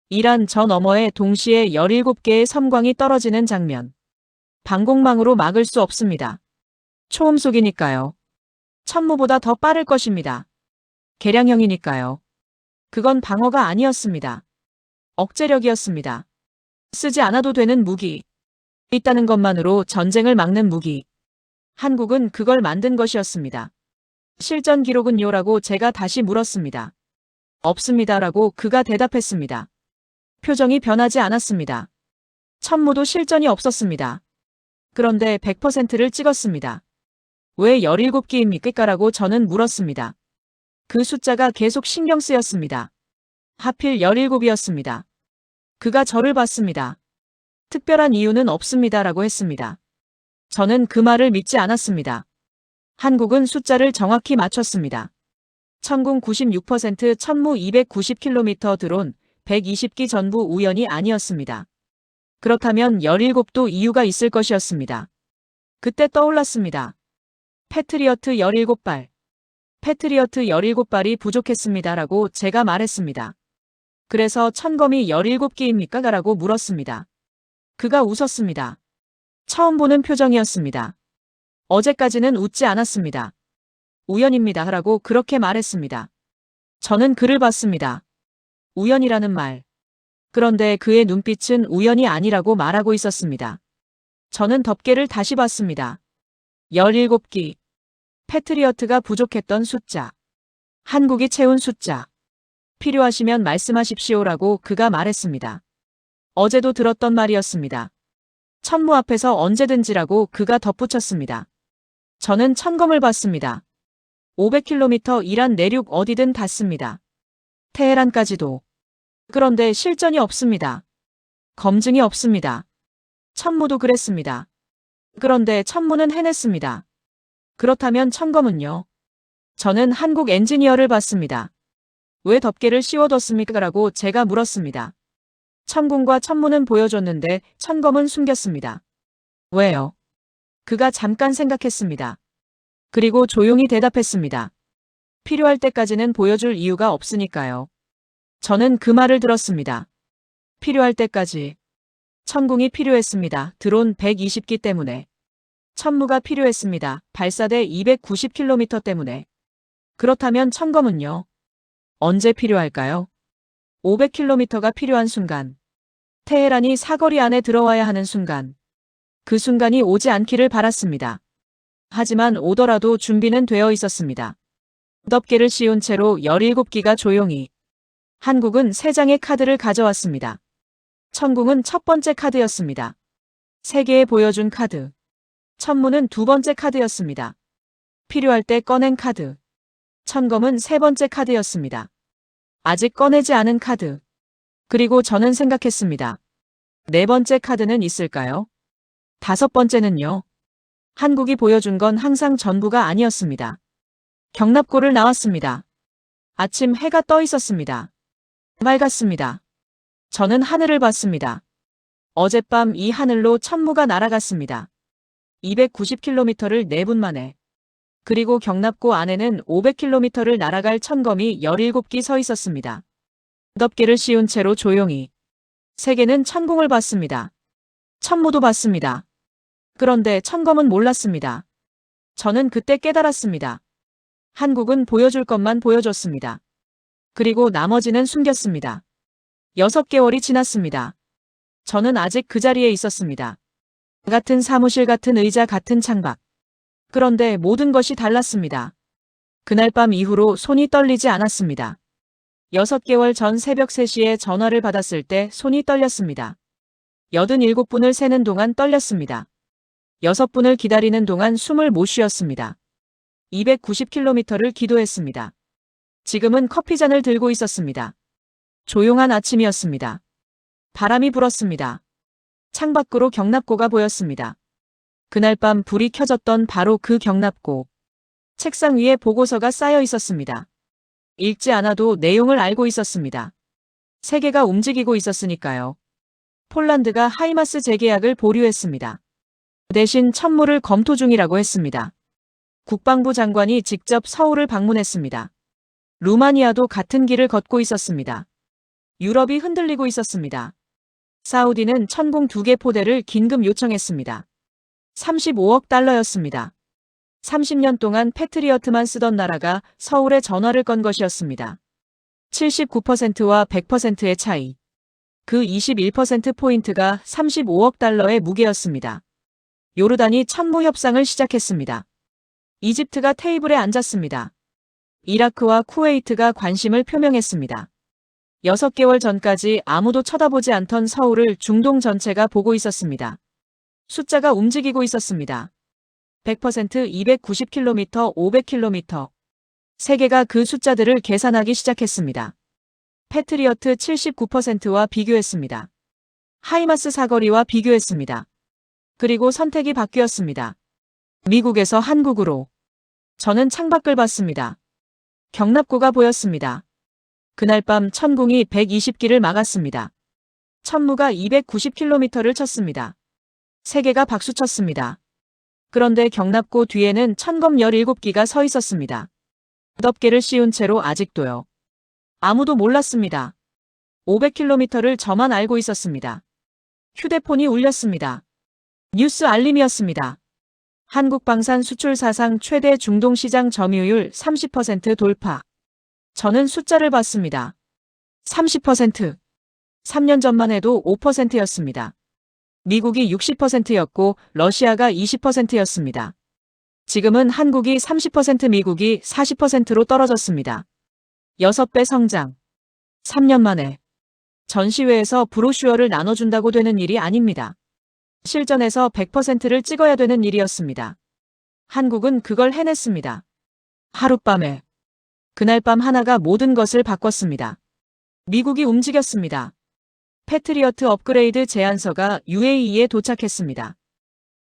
이란 저 너머에 동시에 17개의 섬광이 떨어지는 장면. 방공망으로 막을 수 없습니다. 초음속이니까요. 천무보다 더 빠를 것입니다. 개량형이니까요. 그건 방어가 아니었습니다. 억제력이었습니다. 쓰지 않아도 되는 무기. 있다는 것만으로 전쟁을 막는 무기. 한국은 그걸 만든 것이었습니다. 실전 기록은요? 라고 제가 다시 물었습니다. 없습니다라고 그가 대답했습니다. 표정이 변하지 않았습니다. 천무도 실전이 없었습니다. 그런데 100%를 찍었습니다. 왜 17개입니까? 라고 저는 물었습니다. 그 숫자가 계속 신경 쓰였습니다. 하필 17이었습니다. 그가 저를 봤습니다. 특별한 이유는 없습니다라고 했습니다. 저는 그 말을 믿지 않았습니다. 한국은 숫자를 정확히 맞췄습니다. 천궁 96%, 천무 290km 드론 120기 전부 우연이 아니었습니다. 그렇다면 17도 이유가 있을 것이었습니다. 그때 떠올랐습니다. 패트리어트 17발. 패트리어트 17발이 부족했습니다라고 제가 말했습니다. 그래서 천검이 17기입니까? 라고 물었습니다. 그가 웃었습니다. 처음 보는 표정이었습니다. 어제까지는 웃지 않았습니다. 우연입니다. 라고 그렇게 말했습니다. 저는 그를 봤습니다. 우연이라는 말. 그런데 그의 눈빛은 우연이 아니라고 말하고 있었습니다. 저는 덮개를 다시 봤습니다. 17기. 패트리어트가 부족했던 숫자. 한국이 채운 숫자. 필요하시면 말씀하십시오라고 그가 말했습니다. 어제도 들었던 말이었습니다. 천무 앞에서 언제든지라고 그가 덧붙였습니다. 저는 천검을 봤습니다. 500km 이란 내륙 어디든 닿습니다. 테헤란까지도. 그런데 실전이 없습니다. 검증이 없습니다. 천무도 그랬습니다. 그런데 천무는 해냈습니다. 그렇다면 천검은요? 저는 한국 엔지니어를 봤습니다. 왜 덮개를 씌워뒀습니까? 라고 제가 물었습니다. 천궁과 천무는 보여줬는데 천검은 숨겼습니다. 왜요? 그가 잠깐 생각했습니다. 그리고 조용히 대답했습니다. 필요할 때까지는 보여줄 이유가 없으니까요. 저는 그 말을 들었습니다. 필요할 때까지. 천궁이 필요했습니다. 드론 120기 때문에. 천무가 필요했습니다. 발사대 290km 때문에. 그렇다면 천검은요? 언제 필요할까요? 500km가 필요한 순간. 테헤란이 사거리 안에 들어와야 하는 순간. 그 순간이 오지 않기를 바랐습니다. 하지만 오더라도 준비는 되어 있었습니다. 덮개를 씌운 채로 17기가 조용히. 한국은 3장의 카드를 가져왔습니다. 천궁은 첫 번째 카드였습니다. 세계에 보여준 카드. 천무는 두 번째 카드였습니다. 필요할 때 꺼낸 카드. 천검은 세 번째 카드였습니다. 아직 꺼내지 않은 카드. 그리고 저는 생각했습니다. 네 번째 카드는 있을까요? 다섯 번째는요? 한국이 보여준 건 항상 전부가 아니었습니다. 경납고를 나왔습니다. 아침 해가 떠 있었습니다. 맑았습니다. 저는 하늘을 봤습니다. 어젯밤 이 하늘로 천무가 날아갔습니다. 290km를 4분 만에. 그리고 경납고 안에는 500km를 날아갈 천검이 17기 서 있었습니다. 덮개를 씌운 채로 조용히. 세계는 천궁을 봤습니다. 천무도 봤습니다. 그런데 천검은 몰랐습니다. 저는 그때 깨달았습니다. 한국은 보여줄 것만 보여줬습니다. 그리고 나머지는 숨겼습니다. 6개월이 지났습니다. 저는 아직 그 자리에 있었습니다. 같은 사무실, 같은 의자, 같은 창밖. 그런데 모든 것이 달랐습니다. 그날 밤 이후로 손이 떨리지 않았습니다. 6개월 전 새벽 3시에 전화를 받았을 때 손이 떨렸습니다. 87분을 세는 동안 떨렸습니다. 6분을 기다리는 동안 숨을 못 쉬었습니다. 290km를 기도했습니다. 지금은 커피잔을 들고 있었습니다. 조용한 아침이었습니다. 바람이 불었습니다. 창밖으로 경납고가 보였습니다. 그날 밤 불이 켜졌던 바로 그 경납고. 책상 위에 보고서가 쌓여 있었습니다. 읽지 않아도 내용을 알고 있었습니다. 세계가 움직이고 있었으니까요. 폴란드가 하이마스 재계약을 보류했습니다. 대신 천무를 검토 중이라고 했습니다. 국방부 장관이 직접 서울을 방문했습니다. 루마니아도 같은 길을 걷고 있었습니다. 유럽이 흔들리고 있었습니다. 사우디는 천궁 2개 포대를 긴급 요청했습니다. 35억 달러였습니다. 30년 동안 패트리어트만 쓰던 나라가 서울에 전화를 건 것이었습니다. 79%와 100%의 차이. 그 21%포인트가 35억 달러의 무게였습니다. 요르단이 천무 협상을 시작했습니다. 이집트가 테이블에 앉았습니다. 이라크와 쿠웨이트가 관심을 표명했습니다. 6개월 전까지 아무도 쳐다보지 않던 서울을 중동 전체가 보고 있었습니다. 숫자가 움직이고 있었습니다. 100%, 290km, 500km. 세계가 그 숫자들을 계산하기 시작했습니다. 패트리어트 79%와 비교했습니다. 하이마스 사거리와 비교했습니다. 그리고 선택이 바뀌었습니다. 미국에서 한국으로. 저는 창밖을 봤습니다. 경납고가 보였습니다. 그날 밤 천궁이 120기를 막았습니다. 천무가 290km를 쳤습니다. 세계가 박수쳤습니다. 그런데 경납고 뒤에는 천검 17기가 서 있었습니다. 덮개를 씌운 채로 아직도요. 아무도 몰랐습니다. 500km를 저만 알고 있었습니다. 휴대폰이 울렸습니다. 뉴스 알림이었습니다. 한국 방산 수출 사상 최대 중동시장 점유율 30% 돌파. 저는 숫자를 봤습니다. 30%. 3년 전만 해도 5%였습니다. 미국이 60%였고 러시아가 20%였습니다. 지금은 한국이 30%, 미국이 40%로 떨어졌습니다. 6배 성장. 3년 만에. 전시회에서 브로슈어를 나눠준다고 되는 일이 아닙니다. 실전에서 100%를 찍어야 되는 일이었습니다. 한국은 그걸 해냈습니다. 하룻밤에. 그날 밤 하나가 모든 것을 바꿨습니다. 미국이 움직였습니다. 패트리어트 업그레이드 제안서가 UAE에 도착했습니다.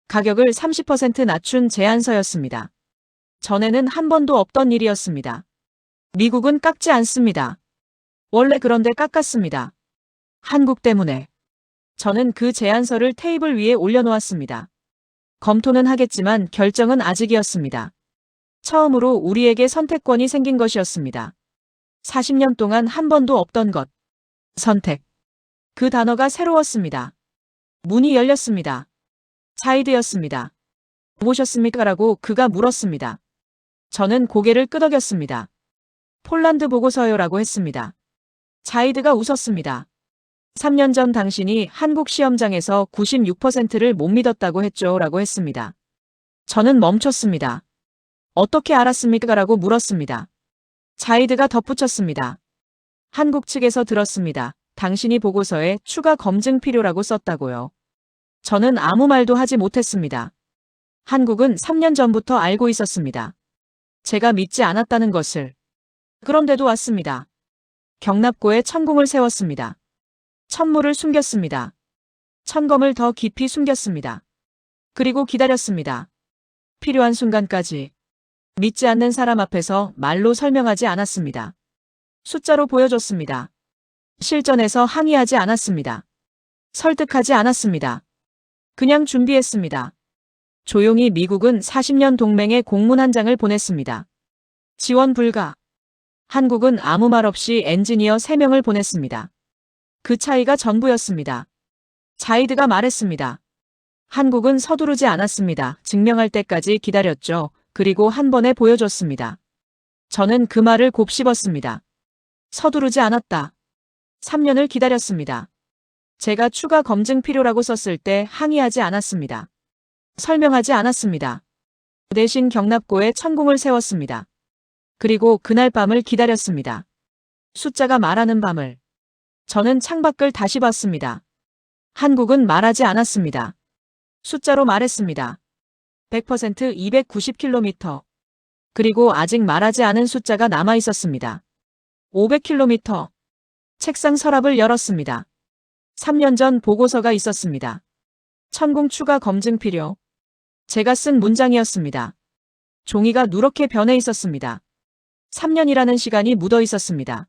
가격을 30% 낮춘 제안서였습니다. 전에는 한 번도 없던 일이었습니다. 미국은 깎지 않습니다. 원래 그런데 깎았습니다. 한국 때문에. 저는 그 제안서를 테이블 위에 올려놓았습니다. 검토는 하겠지만 결정은 아직이었습니다. 처음으로 우리에게 선택권이 생긴 것이었습니다. 40년 동안 한 번도 없던 것. 선택. 그 단어가 새로웠습니다. 문이 열렸습니다. 자이드였습니다. 오셨습니까? 라고 그가 물었습니다. 저는 고개를 끄덕였습니다. 폴란드 보고서요라고 했습니다. 자이드가 웃었습니다. 3년 전 당신이 한국 시험장에서 96%를 못 믿었다고 했죠? 라고 했습니다. 저는 멈췄습니다. 어떻게 알았습니까? 라고 물었습니다. 자이드가 덧붙였습니다. 한국 측에서 들었습니다. 당신이 보고서에 추가 검증 필요라고 썼다고요. 저는 아무 말도 하지 못했습니다. 한국은 3년 전부터 알고 있었습니다. 제가 믿지 않았다는 것을. 그런데도 왔습니다. 경납고에 천궁을 세웠습니다. 천무를 숨겼습니다. 천검을 더 깊이 숨겼습니다. 그리고 기다렸습니다. 필요한 순간까지. 믿지 않는 사람 앞에서 말로 설명하지 않았습니다. 숫자로 보여줬습니다. 실전에서 항의하지 않았습니다. 설득하지 않았습니다. 그냥 준비했습니다. 조용히 미국은 40년 동맹에 공문 한 장을 보냈습니다. 지원 불가. 한국은 아무 말 없이 엔지니어 3명을 보냈습니다. 그 차이가 전부였습니다. 자이드가 말했습니다. 한국은 서두르지 않았습니다. 증명할 때까지 기다렸죠. 그리고 한 번에 보여줬습니다. 저는 그 말을 곱씹었습니다. 서두르지 않았다. 3년을 기다렸습니다. 제가 추가 검증 필요라고 썼을 때 항의하지 않았습니다. 설명하지 않았습니다. 대신 경납고에 천궁을 세웠습니다. 그리고 그날 밤을 기다렸습니다. 숫자가 말하는 밤을. 저는 창밖을 다시 봤습니다. 한국은 말하지 않았습니다. 숫자로 말했습니다. 100%, 290km. 그리고 아직 말하지 않은 숫자가 남아 있었습니다. 500km. 책상 서랍을 열었습니다. 3년 전 보고서가 있었습니다. 천궁 추가 검증 필요. 제가 쓴 문장이었습니다. 종이가 누렇게 변해 있었습니다. 3년이라는 시간이 묻어 있었습니다.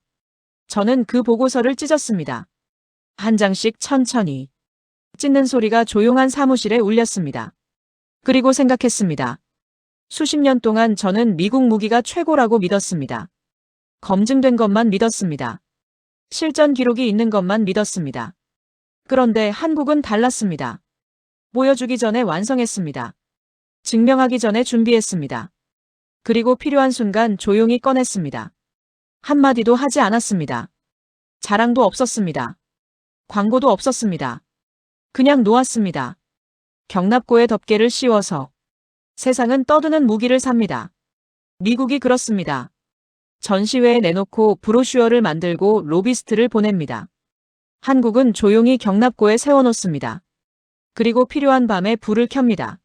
저는 그 보고서를 찢었습니다. 한 장씩 천천히. 찢는 소리가 조용한 사무실에 울렸습니다. 그리고 생각했습니다. 수십 년 동안 저는 미국 무기가 최고라고 믿었습니다. 검증된 것만 믿었습니다. 실전 기록이 있는 것만 믿었습니다. 그런데 한국은 달랐습니다. 보여주기 전에 완성했습니다. 증명하기 전에 준비했습니다. 그리고 필요한 순간 조용히 꺼냈습니다. 한마디도 하지 않았습니다. 자랑도 없었습니다. 광고도 없었습니다. 그냥 놓았습니다. 경납고에 덮개를 씌워서. 세상은 떠드는 무기를 삽니다. 미국이 그렇습니다. 전시회에 내놓고 브로슈어를 만들고 로비스트를 보냅니다. 한국은 조용히 경납고에 세워놓습니다. 그리고 필요한 밤에 불을 켭니다.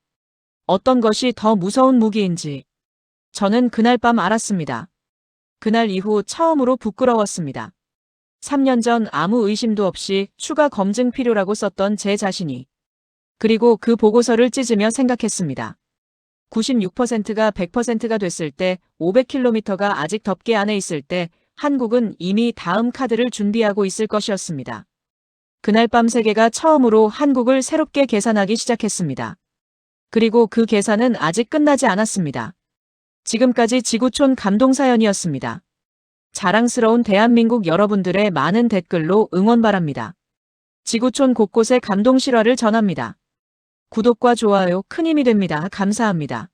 어떤 것이 더 무서운 무기인지 저는 그날 밤 알았습니다. 그날 이후 처음으로 부끄러웠습니다. 3년 전 아무 의심도 없이 추가 검증 필요라고 썼던 제 자신이. 그리고 그 보고서를 찢으며 생각했습니다. 96%가 100%가 됐을 때, 500km가 아직 덮개 안에 있을 때 한국은 이미 다음 카드를 준비하고 있을 것이었습니다. 그날 밤 세계가 처음으로 한국을 새롭게 계산하기 시작했습니다. 그리고 그 계산은 아직 끝나지 않았습니다. 지금까지 지구촌 감동사연이었습니다. 자랑스러운 대한민국 여러분들의 많은 댓글로 응원 바랍니다. 지구촌 곳곳에 감동 실화를 전합니다. 구독과 좋아요 큰 힘이 됩니다. 감사합니다.